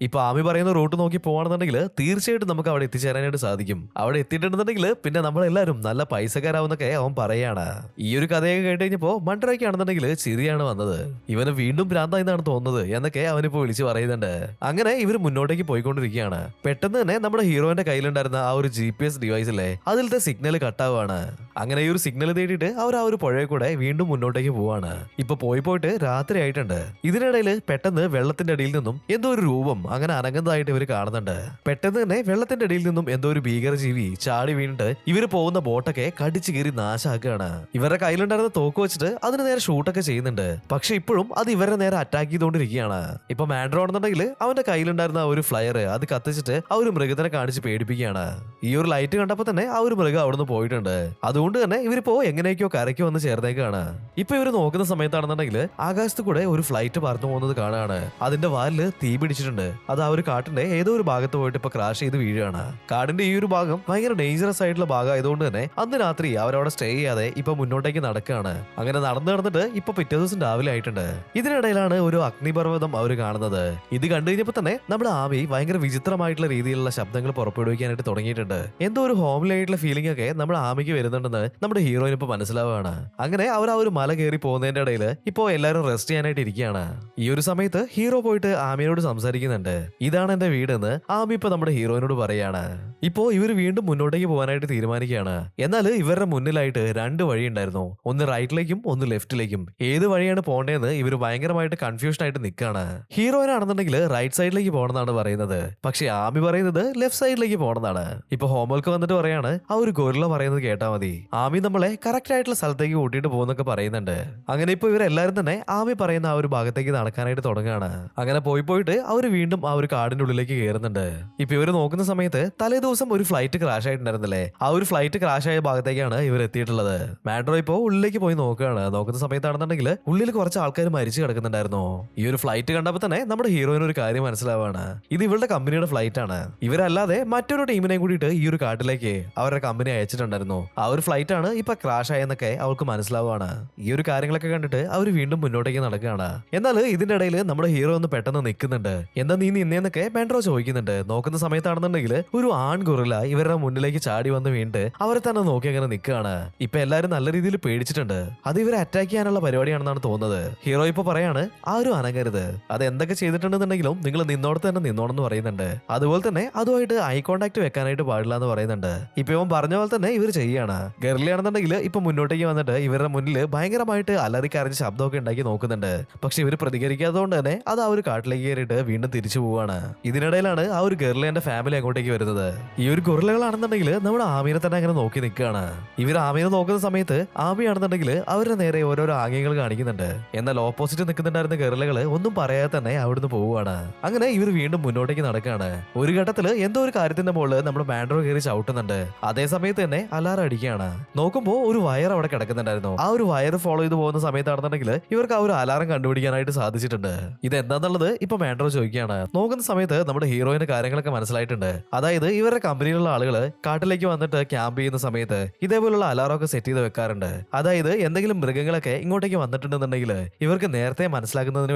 Speaker 2: ഇപ്പൊ ആമി പറയുന്ന റൂട്ട് നോക്കി പോവാണെന്നുണ്ടെങ്കിൽ തീർച്ചയായിട്ടും നമുക്ക് അവിടെ എത്തിച്ചേരാനായിട്ട് സാധിക്കും. അവിടെ എത്തിയിട്ടുണ്ടെന്നുണ്ടെങ്കിൽ പിന്നെ നമ്മളെല്ലാരും നല്ല പൈസക്കാരാവുന്നൊക്കെ അവൻ പറയാണ്. ഈ ഒരു കഥയൊക്കെ കേട്ട് കഴിഞ്ഞപ്പോ മണ്ടറയ്ക്കാണെന്നുണ്ടെങ്കിൽ ചിരിയാണ് വന്നത്. ഇവന് വീണ്ടും ഭ്രാന്ത എന്നാണ് തോന്നുന്നത് എന്നൊക്കെ അവനിപ്പോ വിളിച്ചു പറയുന്നുണ്ട്. അങ്ങനെ ഇവർ മുന്നോട്ടേക്ക് പോയിക്കൊണ്ടിരിക്കുകയാണ്. പെട്ടെന്ന് തന്നെ നമ്മുടെ ഹീറോയിന്റെ കയ്യിലുണ്ടായിരുന്ന ആ ഒരു GPS ഡിവൈസ് അല്ലേ, അതിലത്തെ സിഗ്നൽ കട്ടാവാണ്. അങ്ങനെ ഈ ഒരു സിഗ്നൽ തേടിയിട്ട് അവർ ആ ഒരു പുഴയെ കൂടെ വീണ്ടും മുന്നോട്ടേക്ക് പോവാണ്. ഇപ്പൊ പോയിട്ട് രാത്രി ആയിട്ടുണ്ട്. ഇതിനിടയിൽ പെട്ടെന്ന് വെള്ളത്തിന്റെ അടിയിൽ നിന്നും എന്തോ ഒരു രൂപം അങ്ങനെ അനങ്ങുന്നതായിട്ട് ഇവർ കാണുന്നുണ്ട്. പെട്ടെന്ന് തന്നെ വെള്ളത്തിന്റെ അടിയിൽ നിന്നും എന്തോ ഒരു ഭീകരജീവി ചാടി വീണിട്ട് ഇവര് പോകുന്ന ബോട്ടൊക്കെ കടിച്ചു കീറി നാശാക്കുകയാണ്. ഇവരുടെ കയ്യിലുണ്ടായിരുന്ന തോക്ക് വെച്ചിട്ട് അതിന് നേരെ ഷൂട്ടൊക്കെ ചെയ്യുന്നുണ്ട്. പക്ഷെ ഇപ്പോഴും അത് ഇവരുടെ നേരെ അറ്റാക്ക് ചെയ്തുകൊണ്ടിരിക്കുകയാണ്. ഇപ്പൊ മാൻഡ്രോ ആണെന്നുണ്ടെങ്കിൽ അവന്റെ കയ്യിലുണ്ടായിരുന്ന ഒരു ഫ്ലയർ അത് കത്തിച്ചിട്ട് ആ ഒരു മൃഗത്തിനെ കാണിച്ച് പേടിപ്പിക്കുകയാണ്. ഈ ഒരു ലൈറ്റ് കണ്ടപ്പോ തന്നെ ആ ഒരു മൃഗം അവിടുന്ന് പോയിട്ടുണ്ട്. അതുകൊണ്ട് തന്നെ ഇവരിപ്പോ എങ്ങനെയൊക്കെയോ കരയ്ക്ക് വന്ന് ചേർന്നേക്കാണ്. ഇപ്പൊ ഇവര് നോക്കുന്ന സമയത്താണെന്നുണ്ടെങ്കിൽ ആകാശത്ത് കൂടെ ഒരു ഫ്ലൈറ്റ് പറന്നു പോകുന്നത് കാണുകയാണ്. അതിന്റെ വാലില് തീ പിടിച്ചിട്ടുണ്ട്. അത് ആ ഒരു കാട്ടിന്റെ ഏതോ ഒരു ഭാഗത്ത് പോയിട്ട് ഇപ്പൊ ക്രാഷ് ചെയ്ത് വീഴുകയാണ്. കാടിന്റെ ഈ ഒരു ഭാഗം ഭയങ്കര ഡേഞ്ചറസ് ആയിട്ടുള്ള ഭാഗം ആയതുകൊണ്ട് തന്നെ അന്ന് രാത്രി അവരവിടെ സ്റ്റേ ചെയ്യാതെ ഇപ്പൊ മുന്നോട്ടേക്ക് നടക്കുകയാണ്. അങ്ങനെ നടന്നിട്ട് ഇപ്പൊ പിറ്റേ ദിവസം രാവിലെ ആയിട്ടുണ്ട്. ഇതിനിടയിലാണ് ഒരു അഗ്നിപർവ്വതം അവർ കാണുന്നത്. ഇത് കണ്ടു കഴിഞ്ഞപ്പോ തന്നെ നമ്മുടെ ആമി ഭയങ്കര വിചിത്രമായിട്ടുള്ള രീതിയിലുള്ള ശബ്ദങ്ങൾ പുറപ്പെടുവിക്കാനായിട്ട് തുടങ്ങിയിട്ടുണ്ട്. എന്തോ ഒരു ഹോംലി ആയിട്ടുള്ള ഫീലിംഗ് ഒക്കെ നമ്മുടെ ആമിക്ക് വരുന്നുണ്ടെന്ന് നമ്മുടെ ഹീറോയിന് ഇപ്പൊ മനസ്സിലാവുകയാണ്. അങ്ങനെ അവർ ആ ഒരു മല കയറി പോകുന്നതിന്റെ ഇടയിൽ ഇപ്പോ എല്ലാവരും റെസ്റ്റ് ചെയ്യാനായിട്ട് ഇരിക്കുകയാണ്. ഈ ഒരു സമയത്ത് ഹീറോ പോയിട്ട് ആമിയോട് സംസാരിക്കുന്നുണ്ട്. ഇതാണ് എന്റെ വീടെന്ന് ആമി ഇപ്പൊ നമ്മുടെ ഹീറോയിനോട് പറയാണ്. ഇപ്പോ ഇവർ വീണ്ടും മുന്നോട്ടേക്ക് പോകാനായിട്ട് തീരുമാനിക്കുകയാണ്. എന്നാൽ ഇവരുടെ മുന്നിലായിട്ട് 2 വഴി ഉണ്ടായിരുന്നു. ഒന്ന് റൈറ്റിലേക്കും ഒന്ന് ലെഫ്റ്റിലേക്കും. ഏത് വഴിയാണ് പോകേണ്ടതെന്ന് ഇവർ ഭയങ്കരമായിട്ട് കൺഫ്യൂഷൻ ആയിട്ട് നിൽക്കുകയാണ്. ഹീറോയിനാണെന്നുണ്ടെങ്കിൽ റൈറ്റ് സൈഡിലേക്ക് പോകണമെന്നാണ് പറയുന്നത്. പക്ഷെ ആമി പറയുന്നത് ലെഫ്റ്റ് സൈഡിലേക്ക് പോകണമെന്നാണ്. ഇപ്പൊ ഹോംവർക്ക് വന്നിട്ട് പറയാണ് ആ ഒരു ഗൊറില്ല പറയുന്നത് കേട്ടാ മതി, ആമി നമ്മളെ കറക്റ്റ് ആയിട്ടുള്ള സ്ഥലത്തേക്ക് കൂട്ടിയിട്ട് പോകുന്നൊക്കെ പറയുന്നുണ്ട്. അങ്ങനെ ഇപ്പൊ ഇവരെല്ലാരും തന്നെ ആമി പറയുന്ന ആ ഒരു ഭാഗത്തേക്ക് നടക്കാനായിട്ട് തുടങ്ങുകയാണ്. അങ്ങനെ പോയിട്ട് അവര് വീണ്ടും ആ ഒരു കാടിന്റെ ഉള്ളിലേക്ക് കയറുന്നുണ്ട്. ഇപ്പൊ ഇവര് നോക്കുന്ന സമയത്ത് തലേ ദിവസം ഒരു ഫ്ലൈറ്റ് ക്രാഷ് ആയിട്ടുണ്ടായിരുന്നില്ലേ, ആ ഒരു ഫ്ലൈറ്റ് ക്രാഷ് ആയ ഭാഗത്തേക്കാണ് ഇവർ എത്തിയിട്ടുള്ളത്. മാൻഡ്രോ ഇപ്പോ ഉള്ളിലേക്ക് പോയി നോക്കുകയാണ്. നോക്കുന്ന സമയത്താണെന്നുണ്ടെങ്കിൽ ഉള്ളിൽ കുറച്ച് ആൾക്കാർ മരിച്ചു കിടക്കുന്നുണ്ടായിരുന്നു. ഈ ഒരു ഫ്ലൈറ്റ് കണ്ടപ്പോൾ തന്നെ നമ്മുടെ ഹീറോയിന് ഒരു കാര്യം മനസ്സിലാവാണ്. ഇത് ഇവരുടെ കമ്പനിയുടെ ഫ്ലൈറ്റ് ആണ്. ഇവരല്ലാതെ മറ്റൊരു ടീമിനെ കൂടിയിട്ട് ഈ ഒരു കാട്ടിലേക്ക് അവരുടെ കമ്പനി അയച്ചിട്ടുണ്ടായിരുന്നു. ആ ഒരു ഫ്ലൈറ്റ് ആണ് ഇപ്പൊ ക്രാഷ് ആയെന്നൊക്കെ അവൾക്ക് മനസ്സിലാവാണ്. ഈ ഒരു കാര്യങ്ങളൊക്കെ കണ്ടിട്ട് അവർ വീണ്ടും മുന്നോട്ടേക്ക് നടക്കുകയാണ്. എന്നാൽ ഇതിന്റെ ഇടയിൽ നമ്മുടെ ഹീറോ ഒന്ന് പെട്ടെന്ന് നിൽക്കുന്നുണ്ട്. എന്താ നീ നിന്നേന്നൊക്കെ മാൻഡ്രോ ചോദിക്കുന്നുണ്ട്. നോക്കുന്ന സമയത്താണെന്നുണ്ടെങ്കിൽ ഒരു ആൺ ഗൊറില്ല ഇവരുടെ മുന്നിലേക്ക് ചാടി വന്ന് വീണ്ട് അവരെ തന്നെ നോക്കി അങ്ങനെ നിൽക്കുകയാണ്. ഇപ്പൊ എല്ലാരും നല്ല രീതിയിൽ പേടിച്ചിട്ടുണ്ട്. അത് ഇവരെ അറ്റാക്ക് ചെയ്യാനുള്ള പരിപാടിയാണെന്നാണ് തോന്നുന്നത്. ഹീറോ ഇപ്പൊ പറയാണ് ആരും അനങ്ങരുത്, അത് എന്തൊക്കെ ചെയ്തിട്ടുണ്ടെന്നുണ്ടെങ്കിലും നിങ്ങൾ നിന്നോടത്ത് തന്നെ നിന്നോണെന്ന് പറയുന്നുണ്ട്. അതുപോലെ തന്നെ അതുമായിട്ട് ഐ കോണ്ടാക്ട് വെക്കാനായിട്ട് പാടില്ല എന്ന് പറയുന്നുണ്ട്. ഇപ്പൊ ഇവൻ പറഞ്ഞ പോലെ തന്നെ ഇവർ ചെയ്യാണ്. ഗർലിയാണെന്നുണ്ടെങ്കിൽ ഇപ്പൊ മുന്നോട്ടേക്ക് വന്നിട്ട് ഇവരുടെ മുന്നിൽ ഭയങ്കരമായിട്ട് അലറിക്കരഞ്ഞ് ശബ്ദമൊക്കെ ഉണ്ടാക്കി നോക്കുന്നുണ്ട്. പക്ഷെ ഇവർ പ്രതികരിക്കാത്തതുകൊണ്ട് തന്നെ അത് ആ ഒരു കാട്ടിലേക്ക് കയറിയിട്ട് വീണ്ടും തിരിച്ചു പോവാണ്. ഇതിനിടയിലാണ് ആ ഒരു ഗർലിയാന്റെ ഫാമിലി അങ്ങോട്ടേക്ക് വരുന്നത്. ഈ ഒരു ഗൊറില്ലകളാണെന്നുണ്ടെങ്കിൽ നമ്മുടെ ആമീനെ തന്നെ അങ്ങനെ നോക്കി നിൽക്കുകയാണ്. ഇവർ ആമീനെ നോക്കുന്ന സമയത്ത് ആമിയാണെന്നുണ്ടെങ്കിൽ അവരുടെ നേരെ ഓരോരോ ആംഗ്യങ്ങൾ കാണിക്കുന്നുണ്ട്. എന്നാൽ ഓപ്പോസിറ്റ് നിൽക്കുന്നുണ്ടായിരുന്ന ഗറിലകള് ഒന്നും പറയാതെ തന്നെ അവിടുന്ന് പോവുകയാണ്. അങ്ങനെ ഇവർ വീണ്ടും മുന്നോട്ടേക്ക് നടക്കുകയാണ്. ഒരു ഘട്ടത്തില് എന്തോ ഒരു കാര്യത്തിന്റെ മുകളിൽ നമ്മുടെ മാൻഡ്രോ കയറി ചവിട്ടുന്നുണ്ട്. അതേ സമയത്ത് തന്നെ അലാറം അടിക്കുകയാണ്. നോക്കുമ്പോ ഒരു വയർ അവിടെ കിടക്കുന്നുണ്ടായിരുന്നു. ആ ഒരു വയർ ഫോളോ ചെയ്ത് പോകുന്ന സമയത്താണെന്നുണ്ടെങ്കിൽ ഇവർക്ക് ആ ഒരു അലാറം കണ്ടുപിടിക്കാനായിട്ട് സാധിച്ചിട്ടുണ്ട്. ഇത് എന്താന്നുള്ളത് ഇപ്പൊ മാൻഡ്രോ ചോദിക്കുകയാണ്. നോക്കുന്ന സമയത്ത് നമ്മുടെ ഹീറോയിന് കാര്യങ്ങളൊക്കെ മനസ്സിലായിട്ടുണ്ട്. അതായത് ഇവരുടെ കമ്പനിയിലുള്ള ആളുകള് കാട്ടിലേക്ക് വന്നിട്ട് ക്യാമ്പ് ചെയ്യുന്ന സമയത്ത് ഇതേപോലുള്ള അലാറം ഒക്കെ സെറ്റ് ചെയ്ത് വെക്കാറുണ്ട്. അതായത് എന്തെങ്കിലും മൃഗങ്ങളൊക്കെ ഇങ്ങോട്ടേക്ക് വന്നിട്ടുണ്ടെന്നുണ്ടെങ്കിൽ ഇവർക്ക് നേരത്തെ മനസ്സിലാക്കുന്നതിന്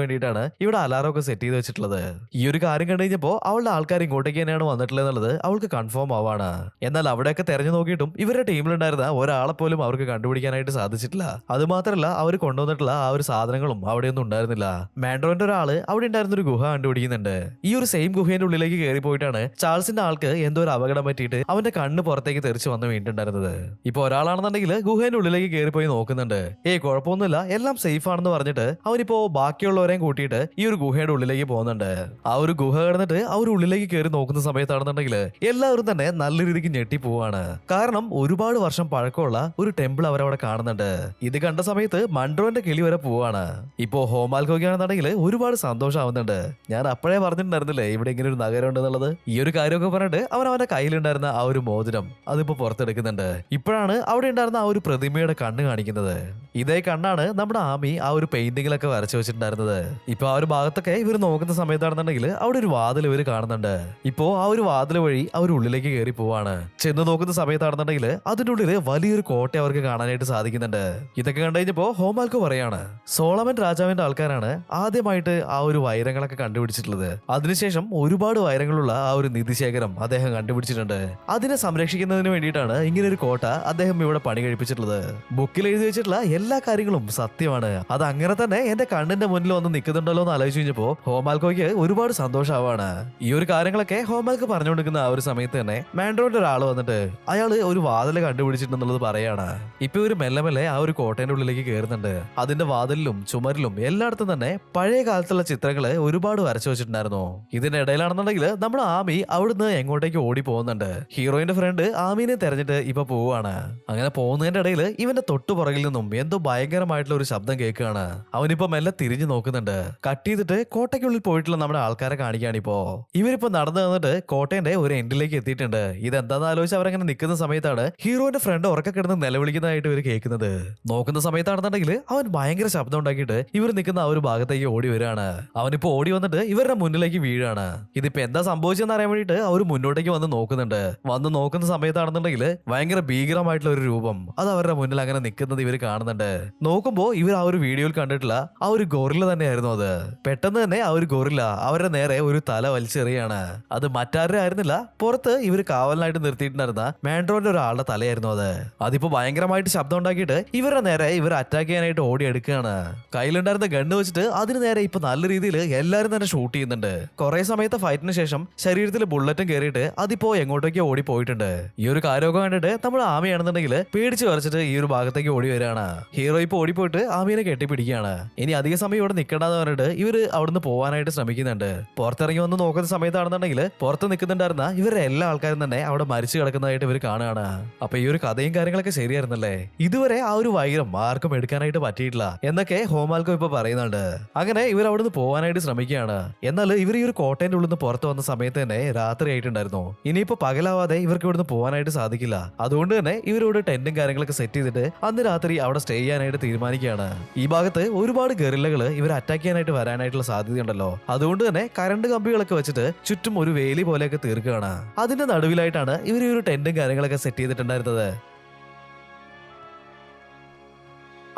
Speaker 2: വേണ്ടിയിട്ടാണ് ഇവിടെ അലാറം ഒക്കെ സെറ്റ് ചെയ്ത് വെച്ചിട്ടുള്ളത്. ഈ ഒരു കാര്യം കണ്ടു കഴിഞ്ഞപ്പോ അവളുടെ ആൾക്കാർ ഇങ്ങോട്ടേക്ക് തന്നെയാണ് വന്നിട്ടുള്ളത് എന്നുള്ളത് അവൾക്ക് കൺഫേം ആവാണ്. എന്നാൽ അവിടെയൊക്കെ തെരഞ്ഞു നോക്കിയിട്ടും ഇവരുടെ ടീമിലുണ്ടായിരുന്ന ഒരാളെ പോലും അവർക്ക് കണ്ടുപിടിക്കാനായിട്ട് സാധിച്ചിട്ടില്ല. അത് മാത്രമല്ല അവർ കൊണ്ടുവന്നിട്ടുള്ള ആ ഒരു സാധനങ്ങളും അവിടെയൊന്നും ഉണ്ടായിരുന്നില്ല. മാൻഡ്രോന്റെ ഒരാള് അവിടെ ഉണ്ടായിരുന്ന ഒരു ഗുഹ കണ്ടുപിടിക്കുന്നുണ്ട്. ഈ ഒരു സെയിം ഗുഹയുടെ ഉള്ളിലേക്ക് കയറി പോയിട്ടാണ് ചാൾസിന്റെ ആൾക്ക് എന്തോ ഒരു അപകടം പറ്റിയിട്ട് അവന്റെ കണ്ണ് പുറത്തേക്ക് തെറിച്ചു വന്ന് വീണിട്ടുണ്ടായിരുന്നത്. ഇപ്പൊ ഒരാളാണെന്നുണ്ടെങ്കിൽ ഗുഹേന്റെ ഉള്ളിലേക്ക് കയറി പോയി നോക്കുന്നുണ്ട്. കുഴപ്പമൊന്നുമില്ല, എല്ലാം സേഫ് ആണെന്ന് പറഞ്ഞിട്ട് അവനിപ്പോ ബാക്കിയുള്ളവരെയും കൂട്ടിയിട്ട് ഈ ഒരു ഗുഹയുടെ ഉള്ളിലേക്ക് പോകുന്നുണ്ട്. ആ ഒരു ഗുഹ കിടന്നിട്ട് ആ ഒരു ഉള്ളിലേക്ക് കയറി നോക്കുന്ന സമയത്താണെന്നുണ്ടെങ്കിൽ എല്ലാവരും തന്നെ നല്ല രീതിക്ക് ഞെട്ടി പോവാണ്. കാരണം ഒരുപാട് വർഷം പഴക്കമുള്ള ഒരു ടെമ്പിൾ അവരവിടെ കാണുന്നുണ്ട്. ഇത് കണ്ട സമയത്ത് മൺട്രോന്റെ കിളി വരെ പോവാണ്. ഇപ്പോ ഹോമാൽക്കോയ്ക്കാണെന്നുണ്ടെങ്കിൽ ഒരുപാട് സന്തോഷമാവുന്നുണ്ട്. ഞാൻ അപ്പോഴേ പറഞ്ഞിട്ടുണ്ടായിരുന്നില്ലേ ഇവിടെ ഇങ്ങനെ ഒരു നഗരം ഉണ്ടെന്നുള്ളത്. ഈ ഒരു കാര്യമൊക്കെ പറഞ്ഞിട്ട് അവൻ അവന്റെ കയ്യിലുണ്ടായിരുന്ന ആ ഒരു മോതിരം അതിപ്പോ പുറത്തെടുക്കുന്നുണ്ട്. ഇപ്പോഴാണ് അവിടെ ഉണ്ടായിരുന്ന ആ ഒരു പ്രതിമയുടെ കണ്ണ് കാണിക്കുന്നത്. ഇതേ കണ്ണാണ് നമ്മുടെ ആമി ആ ഒരു പെയിന്റിങ്ങിലൊക്കെ വരച്ചു വെച്ചിട്ടുണ്ടായിരുന്നത്. ഇപ്പൊ ആ ഒരു ഭാഗത്തൊക്കെ ഇവർ നോക്കുന്ന സമയത്താണെന്നുണ്ടെങ്കിൽ അവിടെ ഒരു വാതിൽ ഇവർ കാണുന്നുണ്ട്. ഇപ്പോ ആ ഒരു വാതിൽ വഴി അവർ ഉള്ളിലേക്ക് കയറി പോവാണ്. ചെന്ന് നോക്കുന്ന സമയത്താണെന്നുണ്ടെങ്കിൽ അതിന്റെ ഉള്ളില് വലിയൊരു കോട്ട അവർക്ക് കാണാനായിട്ട് സാധിക്കുന്നുണ്ട്. ഇതൊക്കെ കണ്ടു കഴിഞ്ഞപ്പോ ഹോമാൽക്കോ പറയാണ് സോളമൻ രാജാവിന്റെ ആൾക്കാരാണ് ആദ്യമായിട്ട് ആ ഒരു വൈരങ്ങളൊക്കെ കണ്ടുപിടിച്ചിട്ടുള്ളത്. അതിനുശേഷം ഒരുപാട് വൈരങ്ങളുള്ള ആ ഒരു നിധിശേഖരം അദ്ദേഹം കണ്ടുപിടിച്ചിട്ടുണ്ട്. അതിനെ സംരക്ഷിക്കുന്നതിന് വേണ്ടിയിട്ടാണ് ഇങ്ങനെ ഒരു കോട്ട അദ്ദേഹം ഇവിടെ പണി കഴിപ്പിച്ചിട്ടുള്ളത്. ബുക്കിൽ എഴുതി വെച്ചിട്ടുള്ള എല്ലാ കാര്യങ്ങളും സത്യമാണ്. അത് അങ്ങനെ തന്നെ എന്റെ കണ്ണിന്റെ മുന്നിൽ വന്ന് നിൽക്കുന്നുണ്ടല്ലോ എന്ന് ആലോചിച്ച് കഴിഞ്ഞപ്പോ ഹോമാൽക്കോയ്ക്ക് ഒരുപാട് സന്തോഷമാവാണ്. ഈ ഒരു കാര്യങ്ങളൊക്കെ ഹോമാൽക്കോ പറഞ്ഞുകൊണ്ടിരിക്കുന്ന ആ ഒരു സമയത്ത് തന്നെ മാൻഡ്രോന്റെ ഒരാൾ വന്നിട്ട് അയാള് ഒരു വാതില് കണ്ടുപിടിച്ചിട്ടുണ്ടെന്നുള്ളത് പറയാണ്. ഇപ്പൊ ഒരു മെല്ലെ മെല്ലെ ആ ഒരു കോട്ടയുടെ ഉള്ളിലേക്ക് കയറുന്നുണ്ട്. അതിന്റെ വാതിലിലും ചുമരിലും എല്ലായിടത്തും തന്നെ പഴയ കാലത്തുള്ള ചിത്രങ്ങള് ഒരുപാട് വരച്ചു വെച്ചിട്ടുണ്ടായിരുന്നു. ഇതിന്റെ ഇടയിലാണെന്നുണ്ടെങ്കിൽ നമ്മുടെ ആമി അവിടുന്ന് എങ്ങോട്ടേക്ക് ഓടി പോകുന്നുണ്ട്. ഹീറോയിന്റെ ഫ്രണ്ട് ആമീനെ തെരഞ്ഞിട്ട് ഇപ്പൊ പോവാണ്. അങ്ങനെ പോകുന്നതിന്റെ ഇടയിൽ ഇവന്റെ തൊട്ടു പുറകിൽ നിന്നും എന്തോ ഭയങ്കരമായിട്ടുള്ള ഒരു ശബ്ദം കേൾക്കുകയാണ്. അവനിപ്പോ മെല്ലെ തിരിഞ്ഞു നോക്കുന്നുണ്ട്. കട്ട് ചെയ്തിട്ട് കോട്ടയ്ക്കുള്ളിൽ പോയിട്ടുള്ള നമ്മുടെ ആൾക്കാരെ കാണിക്കുകയാണിപ്പോ. ഇവരിപ്പോ നടന്നു വന്നിട്ട് കോട്ടയുടെ ഒരു എൻഡിലേക്ക് എത്തിയിട്ടുണ്ട്. ഇതെന്താന്ന് ആലോചിച്ച് അവരങ്ങനെ നിൽക്കുന്ന സമയത്താണ് ഹീറോയുടെ ഫ്രണ്ട് ഉറക്കെ കിടന്ന് നിലവിളിക്കുന്നതായിട്ട് ഇവർ കേൾക്കുന്നത്. നോക്കുന്ന സമയത്താണെന്നുണ്ടെങ്കിൽ അവൻ ഭയങ്കര ശബ്ദം ഉണ്ടാക്കിയിട്ട് ഇവർ നിൽക്കുന്ന ആ ഒരു ഭാഗത്തേക്ക് ഓടി വരികയാണ്. അവനിപ്പോ ഓടി വന്നിട്ട് ഇവരുടെ മുന്നിലേക്ക് വീഴാണ്. ഇതിപ്പോ എന്താ സംഭവിച്ചെന്ന് അറിയാൻ വേണ്ടിയിട്ട് അവർ മുന്നോട്ടേക്ക് വന്ന് നോക്കുന്നുണ്ട്. വന്ന് നോക്കുന്ന സമയത്താണെന്നുണ്ടെങ്കിൽ ഭയങ്കര ഭീകരമായിട്ടുള്ള ഒരു രൂപം അത് അവരുടെ മുന്നിൽ അങ്ങനെ നിൽക്കുന്നത് ഇവർ കാണുന്നുണ്ട്. നോക്കുമ്പോ ഇവർ ആ ഒരു വീഡിയോയിൽ കണ്ടിട്ടുള്ള ആ ഒരു ഗോറില്ല തന്നെയായിരുന്നു അത്. പെട്ടെന്ന് തന്നെ ആ ഒരു ഗോറില്ല അവരുടെ നേരെ ഒരു തല വലിച്ചെറിയാണ്. അത് മറ്റാരും ആയിരുന്നില്ല, പുറത്ത് ഇവർ കാവലിനായിട്ട് നിർത്തിയിട്ടുണ്ടായിരുന്ന മാൻഡ്രോന്റെ ഒരാളുടെ തലയായിരുന്നു അത്. അതിപ്പോ ഭയങ്കരമായിട്ട് ശബ്ദം ഉണ്ടാക്കിയിട്ട് ഇവരുടെ നേരെ ഇവർ അറ്റാക്ക് ചെയ്യാനായിട്ട് ഓടി എടുക്കുകയാണ്. കയ്യിലുണ്ടായിരുന്ന ഗണ്ണ് വെച്ചിട്ട് അതിന് നേരെ ഇപ്പൊ നല്ല രീതിയിൽ എല്ലാരും തന്നെ ഷൂട്ട് ചെയ്യുന്നുണ്ട്. കുറെ സമയത്തെ ഫൈറ്റിന് ശേഷം ശരീരത്തിൽ ബുള്ളറ്റും കയറിയിട്ട് അതിപ്പോ എങ്ങോട്ടേക്കോ ഓടി പോയിട്ടുണ്ട്. ഈ ഒരു കാര്യമൊക്കെ കണ്ടിട്ട് നമ്മുടെ ആമയാണെന്നുണ്ടെങ്കിൽ പേടിച്ച് വരച്ചിട്ട് ഈ ഒരു ഭാഗത്തേക്ക് ഓടി വരികയാണ്. ഹീറോ ഇപ്പൊ ഓടിപ്പോയിട്ട് ആമീനെ കെട്ടിപ്പിടിക്കുകയാണ്. ഇനി അധിക സമയം ഇവിടെ നിൽക്കണ്ടെന്ന് പറഞ്ഞിട്ട് ഇവര് അവിടുന്ന് പോകാനായിട്ട് ശ്രമിക്കുന്നുണ്ട്. പുറത്തിറങ്ങി വന്ന് നോക്കുന്ന സമയത്താണെന്നുണ്ടെങ്കിൽ പുറത്ത് നിൽക്കുന്നുണ്ടായിരുന്ന ഇവരുടെ എല്ലാ ആൾക്കാരും തന്നെ അവിടെ മരിച്ചു കിടക്കുന്നതായിട്ട് ഇവർ കാണുകയാണ്. അപ്പൊ ഈ ഒരു കഥയും കാര്യങ്ങളൊക്കെ ശരിയായിരുന്നല്ലേ. ഇതുവരെ ആ ഒരു വൈരം ആർക്കും എടുക്കാനായിട്ട് പറ്റിയിട്ടില്ല എന്നൊക്കെ ഹോമാൽക്കോ ഇപ്പൊ പറയുന്നുണ്ട്. അങ്ങനെ ഇവർ അവിടുന്ന് പോകാനായിട്ട് ശ്രമിക്കുകയാണ്. എന്നാൽ ഇവർ ഈ ഒരു കോട്ടയുടെ ഉള്ളിൽ നിന്ന് പുറത്ത് വന്ന സമയത്ത് തന്നെ രാത്രി ആയിട്ടുണ്ടായിരുന്നു. ഇനിയിപ്പോ പകലാവാതെ ഇവർക്ക് ഇവിടുന്ന് പോകാനായിട്ട് സാധിക്കില്ല. അതുകൊണ്ട് തന്നെ ഇവരോട് ടെന്റും കാര്യങ്ങളൊക്കെ സെറ്റ് ചെയ്തിട്ട് അന്ന് രാത്രി അവിടെ സ്റ്റേ ചെയ്യാനായിട്ട് തീരുമാനിക്കുകയാണ്. ഈ ഭാഗത്ത് ഒരുപാട് ഗറില്ലകള് ഇവർ അറ്റാക്ക് ചെയ്യാനായിട്ട് വരാനായിട്ടുള്ള സാധ്യതയുണ്ടല്ലോ. അതുകൊണ്ട് തന്നെ കറണ്ട് കമ്പികളൊക്കെ വെച്ചിട്ട് ചുറ്റും ഒരു വേലി പോലെയൊക്കെ തീർക്കുകയാണ്. അതിന്റെ നടുവിലായിട്ടാണ് ഇവർ ഈ ഒരു ടെന്റും കാര്യങ്ങളൊക്കെ സെറ്റ് ചെയ്തിട്ടുണ്ടായിരുന്നത്.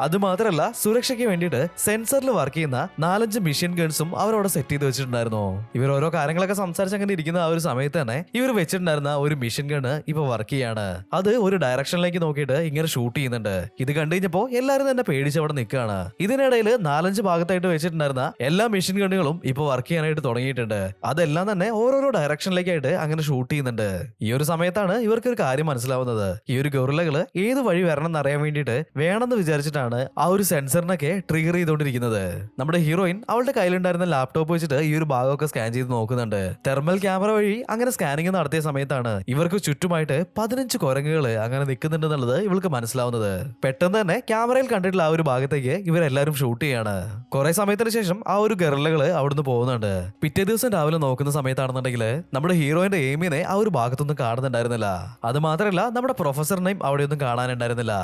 Speaker 2: അത് മാത്രമല്ല സുരക്ഷയ്ക്ക് വേണ്ടിയിട്ട് സെൻസറിൽ വർക്ക് ചെയ്യുന്ന 4-5 മെഷീൻ ഗൺസും അവരവിടെ സെറ്റ് ചെയ്ത് വെച്ചിട്ടുണ്ടായിരുന്നു. ഇവർ ഓരോ കാര്യങ്ങളൊക്കെ സംസാരിച്ച് അങ്ങനെ ഇരിക്കുന്ന ആ ഒരു സമയത്ത് തന്നെ ഇവർ വെച്ചിട്ടുണ്ടായിരുന്ന ഒരു മെഷീൻ ഗണ്ണ് ഇപ്പൊ വർക്ക് ചെയ്യാണ്. അത് ഒരു ഡയറക്ഷനിലേക്ക് നോക്കിയിട്ട് ഇങ്ങനെ ഷൂട്ട് ചെയ്യുന്നുണ്ട്. ഇത് കണ്ടു കഴിഞ്ഞപ്പോ എല്ലാരും തന്നെ പേടിച്ച് അവിടെ നിൽക്കുകയാണ്. ഇതിനിടയിൽ 4-5 ഭാഗത്തായിട്ട് വെച്ചിട്ടുണ്ടായിരുന്ന എല്ലാ മെഷീൻ ഗണ്ണുകളും ഇപ്പൊ വർക്ക് ചെയ്യാനായിട്ട് തുടങ്ങിയിട്ടുണ്ട്. അതെല്ലാം തന്നെ ഓരോരോ ഡയറക്ഷനിലേക്കായിട്ട് അങ്ങനെ ഷൂട്ട് ചെയ്യുന്നുണ്ട്. ഈ ഒരു സമയത്താണ് ഇവർക്ക് ഒരു കാര്യം മനസ്സിലാവുന്നത്. ഈ ഒരു ഗൊറില്ലകള് ഏത് വഴി വരണം എന്നറിയാൻ വേണ്ടിയിട്ട് വേണമെന്ന് വിചാരിച്ചിട്ടാണ് ആ ഒരു സെൻസറിനൊക്കെ ട്രിഗർ ചെയ്തുകൊണ്ടിരിക്കുന്നത്. നമ്മുടെ ഹീറോയിൻ അവളുടെ കയ്യിലുണ്ടായിരുന്ന ലാപ്ടോപ്പ് വെച്ചിട്ട് ഈ ഒരു ഭാഗമൊക്കെ സ്കാൻ ചെയ്ത് നോക്കുന്നുണ്ട്. തെർമൽ ക്യാമറ വഴി അങ്ങനെ സ്കാനിങ് നടത്തിയ സമയത്താണ് ഇവർക്ക് ചുറ്റുമായിട്ട് 15 കുരങ്ങുകൾ അങ്ങനെ നിൽക്കുന്നുണ്ടെന്നുള്ളത് ഇവൾക്ക് മനസ്സിലാവുന്നത്. പെട്ടെന്ന് തന്നെ ക്യാമറയിൽ കണ്ടിട്ടുള്ള ആ ഒരു ഭാഗത്തേക്ക് ഇവരെല്ലാരും ഷൂട്ട് ചെയ്യാണ്. കുറെ സമയത്തിന് ശേഷം ആ ഒരു ഗറില്ലകള് അവിടുന്ന് പോകുന്നുണ്ട്. പിറ്റേ ദിവസം രാവിലെ നോക്കുന്ന സമയത്താണെന്നുണ്ടെങ്കിൽ നമ്മുടെ ഹീറോയിന്റെ എയിമിനെ ആ ഒരു ഭാഗത്തൊന്നും കാണുന്നുണ്ടായിരുന്നില്ല. അത് മാത്രമല്ല നമ്മുടെ പ്രൊഫസറിനെയും അവിടെയൊന്നും കാണാനുണ്ടായിരുന്നില്ല.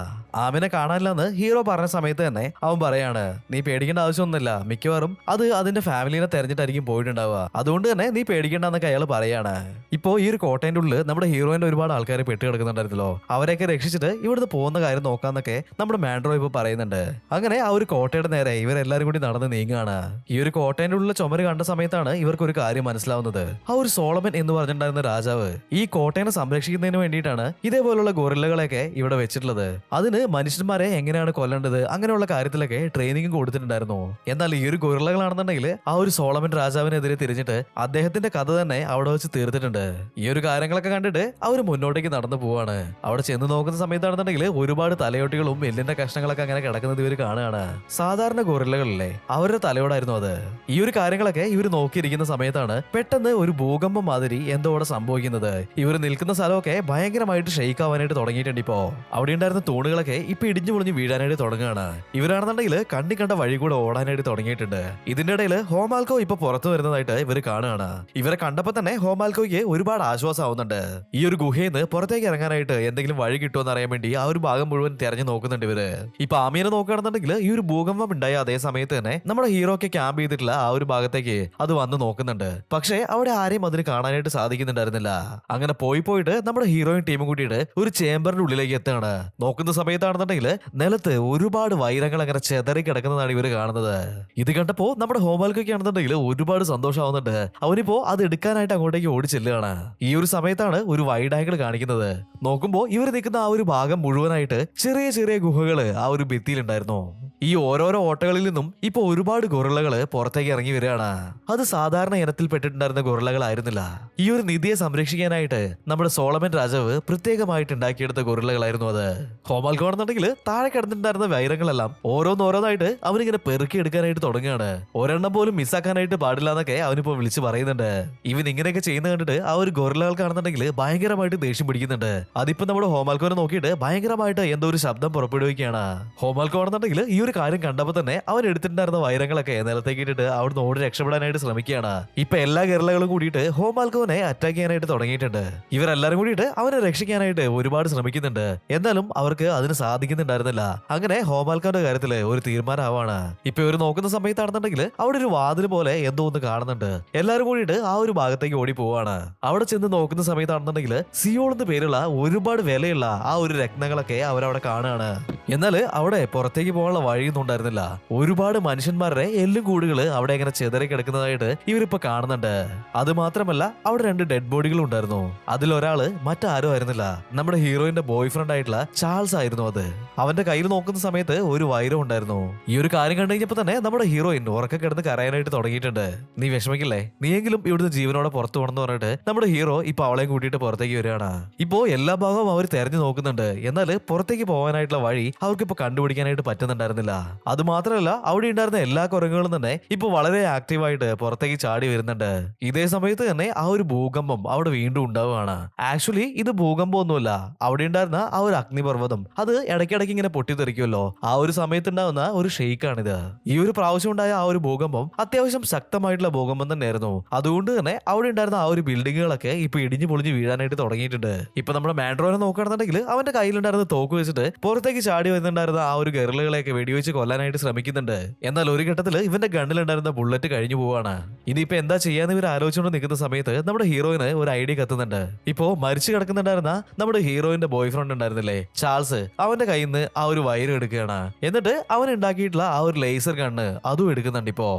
Speaker 2: ആമിനെ കാണാനില്ലെന്ന് ഹീറോ പറഞ്ഞ സമയത്ത് തന്നെ അവൻ പറയാണ്, നീ പേടിക്കേണ്ട ആവശ്യമൊന്നുമില്ല, മിക്കവാറും അത് അതിന്റെ ഫാമിലിനെ തെരഞ്ഞിട്ടായിരിക്കും പോയിട്ടുണ്ടാവുക, അതുകൊണ്ട് തന്നെ നീ പേടിക്കേണ്ടെന്നൊക്കെ അയാൾ പറയാണ്. ഇപ്പോ ഈ ഒരു കോട്ടയുടെ ഉള്ളിൽ നമ്മുടെ ഹീറോയിന്റെ ഒരുപാട് ആൾക്കാർ പെട്ട് കിടക്കുന്നുണ്ടായിരുന്നല്ലോ. അവരെയൊക്കെ രക്ഷിച്ചിട്ട് ഇവിടുന്ന് പോകുന്ന കാര്യം നോക്കാന്നൊക്കെ നമ്മുടെ മാൻഡ്രോ ഇപ്പൊ പറയുന്നുണ്ട്. അങ്ങനെ ആ ഒരു കോട്ടയുടെ നേരെ ഇവരെല്ലാരും കൂടി നടന്ന് നീങ്ങുകയാണ്. ഈ ഒരു കോട്ടയുടെ ഉള്ളിലെ ചുമര് കണ്ട സമയത്താണ് ഇവർക്ക് ഒരു കാര്യം മനസ്സിലാവുന്നത്. ആ ഒരു സോളമൻ എന്ന് പറഞ്ഞിട്ടുണ്ടായിരുന്ന രാജാവ് ഈ കോട്ടയെ സംരക്ഷിക്കുന്നതിന് വേണ്ടിയിട്ടാണ് ഇതേപോലുള്ള ഗൊറില്ലകളെയൊക്കെ ഇവിടെ വെച്ചിട്ടുള്ളത്. അതിന് മനുഷ്യന്മാരെ എങ്ങനെയാണ് കൊല്ലേണ്ടത് അങ്ങനെയുള്ള കാര്യത്തിലൊക്കെ ട്രെയിനിങ് കൊടുത്തിട്ടുണ്ടായിരുന്നു. എന്നാൽ ഈ ഒരു ഗൊറില്ലകളാണെന്നുണ്ടെങ്കിൽ ആ ഒരു സോളമൻ രാജാവിനെതിരെ തിരിഞ്ഞിട്ട് അദ്ദേഹത്തിന്റെ കഥ തന്നെ അവിടെ വെച്ച് തീർത്തിട്ടുണ്ട്. ഈ ഒരു കാര്യങ്ങളൊക്കെ കണ്ടിട്ട് അവർ മുന്നോട്ടേക്ക് നടന്നു പോവാണ്. അവിടെ ചെന്ന് നോക്കുന്ന സമയത്താണെന്നുണ്ടെങ്കിൽ ഒരുപാട് തലയോട്ടികളും എല്ലിന്റെ കഷ്ണങ്ങളൊക്കെ അങ്ങനെ കിടക്കുന്നത് ഇവർ കാണുകയാണ്. സാധാരണ ഗൊറില്ലകളിലെ അവരുടെ തലയോടായിരുന്നു അത്. ഈ ഒരു കാര്യങ്ങളൊക്കെ ഇവർ നോക്കിയിരിക്കുന്ന സമയത്താണ് പെട്ടെന്ന് ഒരു ഭൂകമ്പം മാതിരി എന്തോ അവിടെ സംഭവിക്കുന്നത്. ഇവർ നിൽക്കുന്ന സ്ഥലമൊക്കെ ഭയങ്കരമായിട്ട് ഷെയ്ക്ക് ആവാനായിട്ട് തുടങ്ങിയിട്ടുണ്ട്. ഇപ്പോ അവിടെ ഉണ്ടായിരുന്ന തൂണുകളൊക്കെ ഇപ്പൊ ഇടിഞ്ഞു പൊളിഞ്ഞ് വീഴാനായിട്ട് തുടങ്ങുകയാണ്. ഇവരാണെന്നുണ്ടെങ്കിൽ കണ്ണി കണ്ട വഴി കൂടെ ഓടാനായിട്ട് തുടങ്ങിയിട്ടുണ്ട്. ഇതിന്റെ ഇടയിൽ ഹോമാൽക്കോ ഇപ്പൊ പുറത്തു വരുന്നതായിട്ട് ഇവർ കാണുകയാണ്. ഇവരെ കണ്ടപ്പോ തന്നെ ഹോമാൽക്കോയ്ക്ക് ഒരുപാട് ആശ്വാസമാവുന്നുണ്ട്. ഈ ഒരു ഗുഹയിൽ നിന്ന് പുറത്തേക്ക് ഇറങ്ങാനായിട്ട് എന്തെങ്കിലും വഴി കിട്ടുമോ എന്ന് അറിയാൻ വേണ്ടി ആ ഒരു ഭാഗം മുഴുവൻ തെരഞ്ഞു നോക്കുന്നുണ്ട് ഇവര്. ഇപ്പൊ ആമീനെ നോക്കുകയാണെന്നുണ്ടെങ്കിൽ ഈ ഒരു ഭൂകമ്പം ഉണ്ടായ അതേ സമയത്ത് തന്നെ നമ്മുടെ ഹീറോക്ക് ക്യാമ്പ് ചെയ്തിട്ടുള്ള ആ ഒരു ഭാഗത്തേക്ക് അത് വന്ന് നോക്കുന്നുണ്ട്. പക്ഷേ അവിടെ ആരെയും അതിന് കാണാനായിട്ട് സാധിക്കുന്നുണ്ടായിരുന്നില്ല. അങ്ങനെ പോയിട്ട് നമ്മുടെ ഹീറോയിൻ ടീമും കൂട്ടിയിട്ട് ഒരു ചേംബറിന്റെ ഉള്ളിലേക്ക് എത്തുകയാണ്. നോക്കുന്ന സമയത്താണെന്നുണ്ടെങ്കിൽ നിലത്ത് ഒരുപാട് വൈരങ്ങൾ അങ്ങനെ ചെതറി കിടക്കുന്നതാണ് ഇവര് കാണുന്നത്. ഇത് കണ്ടപ്പോ നമ്മുടെ ഹോമാൽക്കൊക്കെ ആണെന്നുണ്ടെങ്കിൽ ഒരുപാട് സന്തോഷമാവുന്നുണ്ട്. അവനിപ്പോ അത് എടുക്കാനായിട്ട് അങ്ങോട്ടേക്ക് ഓടി ചെല്ലുകയാണ്. ഈ ഒരു സമയത്താണ് ഒരു വൈഡ് ആംഗിൾ കാണിക്കുന്നത്. നോക്കുമ്പോ ഇവർ നിൽക്കുന്ന ആ ഒരു ഭാഗം മുഴുവനായിട്ട് ചെറിയ ചെറിയ ഗുഹകള് ആ ഒരു ഭിത്തിയിലുണ്ടായിരുന്നു. ഈ ഓരോരോ ഓട്ടകളിൽ നിന്നും ഇപ്പൊ ഒരുപാട് ഗൊറില്ലകള് പുറത്തേക്ക് ഇറങ്ങി വരികയാണ്. അത് സാധാരണ ഇനത്തിൽപ്പെട്ടിട്ടുണ്ടായിരുന്ന ഗൊറില്ലകളായിരുന്നില്ല. ഈ ഒരു നിധിയെ സംരക്ഷിക്കാനായിട്ട് നമ്മുടെ സോളമൻ രാജാവ് പ്രത്യേകമായിട്ട് ഉണ്ടാക്കിയെടുത്ത ഗൊറില്ലകളായിരുന്നു അത്. ഹോമാൽക്കോ ആണെന്നുണ്ടെങ്കിൽ താഴെ കിടന്നിട്ടുണ്ടായിരുന്ന വൈരങ്ങളെല്ലാം ഓരോന്നോരോന്നായിട്ട് അവനിങ്ങനെ പെറുക്കി എടുക്കാനായിട്ട് തുടങ്ങുകയാണ്. ഒരെണ്ണം പോലും മിസ്സാക്കാനായിട്ട് പാടില്ല എന്നൊക്കെ അവനിപ്പോ വിളിച്ചു പറയുന്നുണ്ട്. ഇവൻ ഇങ്ങനെയൊക്കെ ചെയ്യുന്ന കണ്ടിട്ട് ആ ഒരു ഗൊറില്ലകൾക്കാണെന്നുണ്ടെങ്കിൽ ഭയങ്കരമായിട്ട് ദേഷ്യം പിടിക്കുന്നുണ്ട്. അതിപ്പോ നമ്മുടെ ഹോമാൽക്കോനെ നോക്കിയിട്ട് ഭയങ്കരമായിട്ട് എന്തോ ഒരു ശബ്ദം പുറപ്പെടുവിക്കുകയാണ്. ഹോമാൽക്കോ ആണെന്നുണ്ടെങ്കിൽ ഈ ഒരു കാര്യം കണ്ടപ്പോ തന്നെ അവൻ എടുത്തിട്ടുണ്ടായിരുന്ന വൈരങ്ങളൊക്കെ നിലത്തേക്ക് ഇട്ടിട്ട് അവിടുന്ന് ഓടി രക്ഷപ്പെടാനായിട്ട് ശ്രമിക്കുകയാണ്. ഇപ്പൊ എല്ലാ ഗൊറില്ലകളും കൂടിയിട്ട് ഹോമാൽക്കോനെ അറ്റാക്ക് ചെയ്യാനായിട്ട് തുടങ്ങിയിട്ടുണ്ട്. ഇവരെല്ലാരും കൂടിയിട്ട് അവനെ രക്ഷിക്കാനായിട്ട് ഒരുപാട് ശ്രമിക്കുന്നുണ്ട്. എന്നാലും അവർക്ക് അതിന് സാധിക്കുന്നുണ്ടായിരുന്നില്ല. അങ്ങനെ ഹോമാൽക്കോന്റെ കാര്യത്തില് ഒരു തീരുമാനമാവാണ്. ഇപ്പൊ ഇവർ നോക്കുന്ന സമയത്താണെന്നുണ്ടെങ്കിൽ അവിടെ ഒരു വാതിൽ പോലെ എന്തോ ഒന്ന് കാണുന്നുണ്ട്. എല്ലാരും കൂടിയിട്ട് ആ ഒരു ഭാഗത്തേക്ക് ഓടി പോവാണ്. അവിടെ ചെന്ന് നോക്കുന്ന സമയത്താണെന്നുണ്ടെങ്കിൽ സിയോൾ എന്ന് പേരുള്ള ഒരുപാട് വിലയുള്ള ആ ഒരു രത്നങ്ങളൊക്കെ അവരവിടെ കാണുകയാണ്. എന്നാല് അവിടെ പുറത്തേക്ക് പോകാനുള്ള വഴിയൊന്നും ഉണ്ടായിരുന്നില്ല. ഒരുപാട് മനുഷ്യന്മാരുടെ എല്ലും കൂടുകള് അവിടെ ഇങ്ങനെ ചെതറി കിടക്കുന്നതായിട്ട് ഇവരിപ്പോ കാണുന്നുണ്ട്. അത് മാത്രമല്ല അവിടെ 2 ഡെഡ് ബോഡികളും ഉണ്ടായിരുന്നു. അതിലൊരാള് മറ്റാരും ആയിരുന്നില്ല, നമ്മുടെ ഹീറോയിന്റെ ബോയ് ഫ്രണ്ട് ആയിട്ടുള്ള ചാൾസ് ആയിരുന്നു അത്. അവന്റെ കയ്യിൽ നോക്കുന്ന സമയത്ത് ഒരു വൈരം ഉണ്ടായിരുന്നു. ഈ ഒരു കാര്യം കണ്ടു കഴിഞ്ഞപ്പോ തന്നെ നമ്മുടെ ഹീറോയിൻ ഉറക്കെ കിടന്ന് കരയാനായിട്ട് തുടങ്ങിയിട്ടുണ്ട്. നീ വിഷമിക്കില്ലേ, നീയെങ്കിലും ഇവിടുന്ന് ജീവനോടെ പുറത്തു പോകണമെന്ന് പറഞ്ഞിട്ട് നമ്മുടെ ഹീറോ ഇപ്പൊ അവളെ കൂട്ടിയിട്ട് പുറത്തേക്ക് വരികയാണ്. ഇപ്പോ എല്ലാ ഭാഗവും അവർ തെരഞ്ഞു നോക്കുന്നുണ്ട്. എന്നാൽ പുറത്തേക്ക് പോകാനായിട്ടുള്ള വഴി അവർക്ക് ഇപ്പൊ കണ്ടുപിടിക്കാനായിട്ട് പറ്റുന്നുണ്ടായിരുന്നില്ല. അത് മാത്രമല്ല അവിടെ ഉണ്ടായിരുന്ന എല്ലാ കുരങ്ങുകളും തന്നെ ഇപ്പൊ വളരെ ആക്റ്റീവായിട്ട് പുറത്തേക്ക് ചാടി വരുന്നുണ്ട്. ഇതേ സമയത്ത് തന്നെ ആ ഒരു ഭൂകമ്പം അവിടെ വീണ്ടും ഉണ്ടാവുകയാണ്. ആക്ച്വലി ഇത് ഭൂകമ്പമൊന്നുമല്ല, അവിടെ ഉണ്ടായിരുന്ന ആ ഒരു അഗ്നിപർവ്വതം അത് ഇടയ്ക്കിടയ്ക്ക് ഇങ്ങനെ പൊട്ടിത്തെറിക്കുമല്ലോ, ആ ഒരു സമയത്ത് ഉണ്ടാവുന്ന ഒരു ഷെയ്ക്കാണിത്. ഈ ഒരു പ്രാവശ്യം ഉണ്ടായ ആ ഒരു ഭൂകമ്പം അത്യാവശ്യം ശക്തമായിട്ടുള്ള ഭൂകമ്പം തന്നെയായിരുന്നു. അതുകൊണ്ട് തന്നെ അവിടെ ഉണ്ടായിരുന്ന ആ ഒരു ബിൽഡിങ്ങുകളൊക്കെ ഇപ്പൊ ഇടിഞ്ഞു പൊളിഞ്ഞ് വീഴാനായിട്ട് തുടങ്ങിയിട്ടുണ്ട്. ഇപ്പൊ നമ്മുടെ മാൻഡ്രോനെ നോക്കുകയാണെന്നുണ്ടെങ്കിൽ അവന്റെ കയ്യിലുണ്ടായിരുന്ന തോക്ക് വെച്ചിട്ട് പുറത്തേക്ക് ചാടി ചാടി വരുന്നുണ്ടായിരുന്ന ആ ഒരു ഗർലുകളെയൊക്കെ വെടിവെച്ച് കൊല്ലാനായിട്ട് ശ്രമിക്കുന്നുണ്ട്. എന്നാൽ ഒരു ഘട്ടത്തിൽ ഇവന്റെ ഗണ്ണിലുണ്ടായിരുന്ന ബുള്ളറ്റ് കഴിഞ്ഞു പോവാണ്. ഇനിയിപ്പോ എന്താ ചെയ്യാന്ന് ഇവർ ആലോചിച്ചുകൊണ്ട് നിൽക്കുന്ന സമയത്ത് നമ്മുടെ ഹീറോയിന് ഒരു ഐഡിയ കത്തുന്നുണ്ട്. ഇപ്പോ മരിച്ചു കിടക്കുന്നുണ്ടായിരുന്ന നമ്മുടെ ഹീറോയിന്റെ ബോയ് ഫ്രണ്ട് ഉണ്ടായിരുന്നില്ലേ ചാൾസ്, അവന്റെ കയ്യിൽ നിന്ന് ആ ഒരു വയറ് എടുക്കുകയാണ്. എന്നിട്ട് അവൻ ഉണ്ടാക്കിയിട്ടുള്ള ആ ഒരു ലേസർ ഗണ്ണ് അതും എടുക്കുന്നുണ്ട്.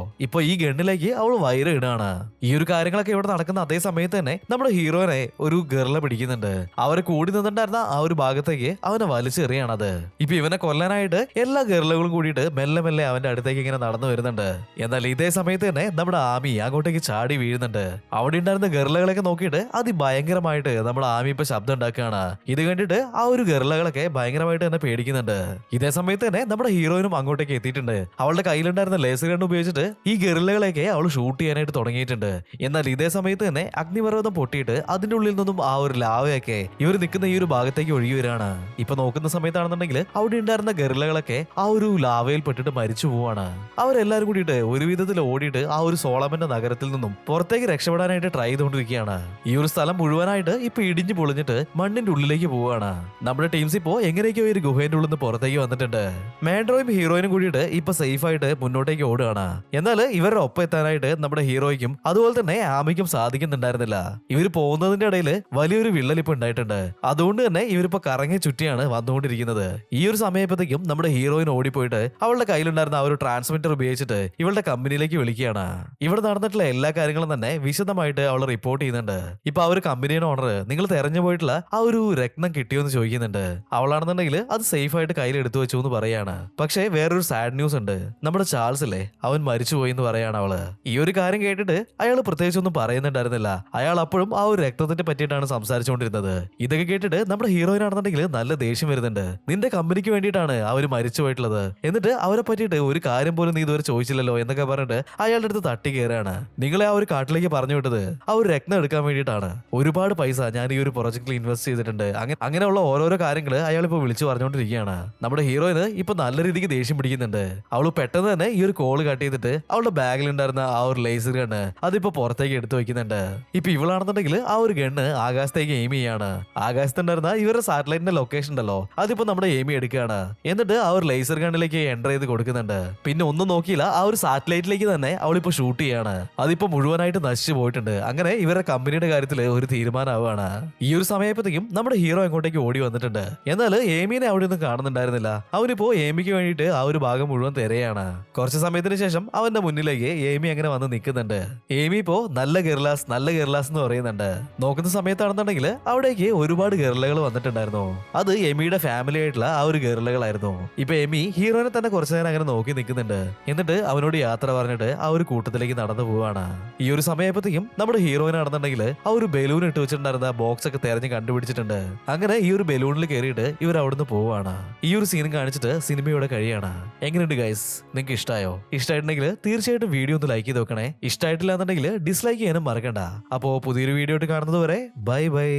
Speaker 2: ഇപ്പൊ ഈ ഗണ്ണിലേക്ക് അവൾ വയറ് ഇടാണ്. ഈ ഒരു കാര്യങ്ങളൊക്കെ ഇവിടെ നടക്കുന്ന അതേ സമയത്ത് തന്നെ നമ്മുടെ ഹീറോനെ ഒരു ഗർല പിടിക്കുന്നുണ്ട്. അവരെ കൂടി നിന്നിട്ടുണ്ടായിരുന്ന ആ ഒരു ഭാഗത്തേക്ക് അവനെ വലിച്ചെറിയാണത്. ഇപ്പൊ ഇവനെ കൊല്ലാനായിട്ട് എല്ലാ ഗർലകളും കൂടിയിട്ട് മെല്ലെ മെല്ലെ അവന്റെ അടുത്തേക്ക് ഇങ്ങനെ നടന്നു വരുന്നുണ്ട്. എന്നാൽ ഇതേ സമയത്ത് തന്നെ നമ്മുടെ ആമി അങ്ങോട്ടേക്ക് ചാടി വീഴുന്നുണ്ട്. അവിടെ ഉണ്ടായിരുന്ന ഗർലകളൊക്കെ നോക്കിയിട്ട് അതിഭയങ്കരമായിട്ട് നമ്മുടെ ആമി ഇപ്പൊ ശബ്ദം ഉണ്ടാക്കുകയാണ്. ഇത് കണ്ടിട്ട് ആ ഒരു ഗർലകളൊക്കെ ഭയങ്കരമായിട്ട് തന്നെ പേടിക്കുന്നുണ്ട്. ഇതേ സമയത്ത് തന്നെ നമ്മുടെ ഹീറോയിനും അങ്ങോട്ടേക്ക് എത്തിയിട്ടുണ്ട്. അവളുടെ കയ്യിലുണ്ടായിരുന്ന ലേസർ ഗൺ ഉപയോഗിച്ചിട്ട് ഈ ഗറില്ലകളെയൊക്കെ അവൾ ഷൂട്ട് ചെയ്യാനായിട്ട് തുടങ്ങിയിട്ടുണ്ട്. എന്നാൽ ഇതേ സമയത്ത് തന്നെ അഗ്നിപർവ്വതം പൊട്ടിയിട്ട് അതിന്റെ ഉള്ളിൽ നിന്നും ആ ഒരു ലാവയൊക്കെ ഇവർ നിൽക്കുന്ന ഈ ഒരു ഭാഗത്തേക്ക് ഒഴുകി വരികയാണ്. ഇപ്പൊ നോക്കുന്ന സമയത്താണെന്നുണ്ടെങ്കിൽ അവിടെ ഉണ്ടായിരുന്ന ഗറില്ലകളൊക്കെ ആ ഒരു ലാവയിൽ പെട്ടിട്ട് മരിച്ചു പോവാണ്. അവരെല്ലാരും കൂടിയിട്ട് ഒരു വിധത്തിൽ ഓടിയിട്ട് ആ ഒരു സോളമന്റെ നഗരത്തിൽ നിന്നും പുറത്തേക്ക് രക്ഷപ്പെടാനായിട്ട് ട്രൈ ചെയ്തുകൊണ്ടിരിക്കുകയാണ്. ഈ ഒരു സ്ഥലം മുഴുവനായിട്ട് ഇപ്പൊ ഇടിഞ്ഞു പൊളിഞ്ഞിട്ട് മണ്ണിന്റെ ഉള്ളിലേക്ക് പോവാണ്. നമ്മുടെ ടീംസ് ഇപ്പോ എങ്ങനെയൊക്കെയോ ഒരു ഗുഹേന്റെ ഉള്ളിൽ നിന്ന് പുറത്തേക്ക് വന്നിട്ടുണ്ട്. മാൻഡ്രോയും ഹീറോയിനും കൂടിയിട്ട് ഇപ്പൊ സേഫ് ആയിട്ട് മുന്നോട്ടേക്ക് ഓടുകയാണ്. എന്നാൽ ഇവരുടെ ഒപ്പം എത്താനായിട്ട് നമ്മുടെ ഹീറോയ്ക്കും അതുപോലെ തന്നെ ആമിക്കും സാധിക്കുന്നുണ്ടായിരുന്നില്ല. ഇവർ പോകുന്നതിന്റെ ഇടയിൽ വലിയൊരു വിള്ളലിപ്പ് ഉണ്ടായിട്ടുണ്ട്. അതുകൊണ്ട് തന്നെ ഇവരിപ്പോ കറങ്ങി ചുറ്റിയാണ് വന്നുകൊണ്ടിരിക്കുന്നത്. ഈ ഒരു സമയത്തേക്കും നമ്മുടെ ഹീറോയിൻ ഓടിപ്പോയിട്ട് അവളുടെ കയ്യിലുണ്ടായിരുന്ന ആ ഒരു ട്രാൻസ്മിറ്റർ ഉപയോഗിച്ചിട്ട് ഇവളുടെ കമ്പനിയിലേക്ക് വിളിക്കുകയാണ്. ഇവിടെ നടന്നിട്ടുള്ള എല്ലാ കാര്യങ്ങളും തന്നെ വിശദമായിട്ട് അവൾ റിപ്പോർട്ട് ചെയ്യുന്നുണ്ട്. ഇപ്പൊ ആ ഒരു കമ്പനിയുടെ ഓണർ നിങ്ങൾ തെരഞ്ഞു പോയിട്ടുള്ള ആ ഒരു രത്നം കിട്ടിയോ എന്ന് ചോദിക്കുന്നുണ്ട്. അവളാണെന്നുണ്ടെങ്കിൽ അത് സേഫ് ആയിട്ട് കയ്യിൽ എടുത്തു വെച്ചു എന്ന് പറയാണ്. പക്ഷേ വേറൊരു സാഡ് ന്യൂസ് ഉണ്ട്. നമ്മുടെ ചാൾസ് അല്ലേ, അവൻ മരിച്ചുപോയി എന്ന് പറയാണ് അവള്. ഈ ഒരു കാര്യം കേട്ടിട്ട് അയാൾ പ്രത്യേകിച്ചൊന്നും പറയുന്നുണ്ടായിരുന്നില്ല. അയാൾ അപ്പോഴും ആ ഒരു രക്തത്തിന്റെ പറ്റിയിട്ടാണ് സംസാരിച്ചുകൊണ്ടിരുന്നത്. ഇതൊക്കെ കേട്ടിട്ട് നമ്മുടെ ഹീറോയിൻ ആണെന്നുണ്ടെങ്കിൽ നല്ല ദേഷ്യം വരുന്നുണ്ട്. നിന്റെ കമ്പനിക്ക് വേണ്ടിയിട്ടാണ് അവർ മരിച്ചു പോയിട്ടുള്ളത്, എന്നിട്ട് അവരെ പറ്റിയിട്ട് ഒരു കാര്യം പോലും നീ ഇതുവരെ ചോദിച്ചില്ലല്ലോ എന്നൊക്കെ പറഞ്ഞിട്ട് അയാളുടെ അടുത്ത് തട്ടി കയറാണ്. നിങ്ങളെ ആ ഒരു കാട്ടിലേക്ക് പറഞ്ഞു വിട്ടത് ആ ഒരു രത്നം എടുക്കാൻ വേണ്ടിയിട്ടാണ്. ഒരുപാട് പൈസ ഞാൻ ഈ ഒരു പ്രൊജക്റ്റിൽ ഇൻവെസ്റ്റ് ചെയ്തിട്ടുണ്ട്. അങ്ങനെയുള്ള ഓരോരോ കാര്യങ്ങൾ അയാൾ ഇപ്പൊ വിളിച്ചു പറഞ്ഞുകൊണ്ടിരിക്കുകയാണ്. നമ്മുടെ ഹീറോയിന് ഇപ്പൊ നല്ല രീതിക്ക് ദേഷ്യം പിടിക്കുന്നുണ്ട്. അവള് പെട്ടെന്ന് തന്നെ ഈ ഒരു കോള് കട്ട് ചെയ്തിട്ട് അവളുടെ ബാഗിൽ ഉണ്ടായിരുന്ന ആ ഒരു ലേസർ ഗണ്ണ് അതിപ്പോ പുറത്തേക്ക് എടുത്തു വെക്കുന്നുണ്ട്. ഇപ്പൊ ഇവളാണെന്നുണ്ടെങ്കിൽ ആ ഒരു ഗണ്ണ് ആകാശത്തേക്ക് എയിം ചെയ്യാണ്. ആകാശത്തുണ്ടായിരുന്ന ഇവരുടെ സാറ്റലൈറ്റിന്റെ ലൊക്കേഷൻ ഉണ്ടല്ലോ അതിപ്പോ നമ്മുടെ എയിമി എടുക്കുകയാണ്. എന്നിട്ട് ആ ഒരു ലേസർ ഗണ്ണിലേക്ക് എൻ്റർ ചെയ്ത് കൊടുക്കുന്നുണ്ട്. പിന്നെ ഒന്നും നോക്കിയില്ല, ആ ഒരു സാറ്റലൈറ്റിലേക്ക് തന്നെ അവളിപ്പോ ഷൂട്ട് ചെയ്യാണ്. അതിപ്പോ മുഴുവനായിട്ട് നശിച്ചു പോയിട്ടുണ്ട്. അങ്ങനെ ഇവരുടെ കമ്പനിയുടെ കാര്യത്തിൽ ഒരു തീരുമാനമാവാണ്. ഈ ഒരു സമയത്തേക്കും നമ്മുടെ ഹീറോ അങ്ങോട്ടേക്ക് ഓടി വന്നിട്ടുണ്ട്. എന്നാൽ ഏമിനെ അവിടെ ഒന്നും കാണുന്നുണ്ടായിരുന്നില്ല. അവനിപ്പോ ഏമിക്ക് വേണ്ടിയിട്ട് ആ ഒരു ഭാഗം മുഴുവൻ തിരയാണ്. കുറച്ച് സമയത്തിന് ശേഷം അവന്റെ മുന്നിലേക്ക് ഏമി അങ്ങനെ വന്ന് നിൽക്കുന്നുണ്ട്. ഏമി ഇപ്പോ നല്ല ഗെർലാസ് എന്ന് പറയുന്നുണ്ട്. നോക്കുന്ന സമയത്താണെന്നുണ്ടെങ്കിൽ അവിടേക്ക് ഒരുപാട് ഗെർലകൾ വന്നിട്ടുണ്ടായിരുന്നു. അത് എമിയുടെ ഫാമിലി ആയിട്ടുള്ള ആ ഒരു ഗെർലകളായിരുന്നു. ഇപ്പൊ എമി ഹീറോനെ തന്നെ കുറച്ചു നേരം അങ്ങനെ നോക്കി നിൽക്കുന്നുണ്ട്. എന്നിട്ട് അവനോട് യാത്ര പറഞ്ഞിട്ട് ആ ഒരു കൂട്ടത്തിലേക്ക് നടന്നു പോവാണ്. ഈ ഒരു സമയത്തേക്കും നമ്മുടെ ഹീറോയിൻ ആണെന്നുണ്ടെങ്കിൽ ആ ഒരു ബലൂൺ ഇട്ട് വെച്ചിട്ടുണ്ടായിരുന്ന ബോക്സ് ഒക്കെ തെരഞ്ഞ് കണ്ടുപിടിച്ചിട്ടുണ്ട്. അങ്ങനെ ഈ ഒരു ബലൂണിൽ കയറിയിട്ട് ഇവർ അവിടുന്ന് പോവാണ്. ഈ ഒരു സീൻ കാണിച്ചിട്ട് സിനിമയോടെ കഴിയാണ്. എങ്ങനെയുണ്ട് ഗൈസ്, നിങ്ങൾക്ക് ഇഷ്ടമായോ? ഇഷ്ടമായിട്ടുണ്ടെങ്കിൽ തീർച്ചയായിട്ടും വീഡിയോ ഒന്ന് ലൈക്ക് ചെയ്ത് നോക്കണേ. ഇഷ്ടമായിട്ടില്ല എന്നുണ്ടെങ്കിൽ ഡിസ്ലൈക്ക് ചെയ്യാനും മറക്കണ്ട. അപ്പോ പുതിയൊരു വീഡിയോ ആയിട്ട് കാണുന്നത് വരെ ബൈ ബൈ.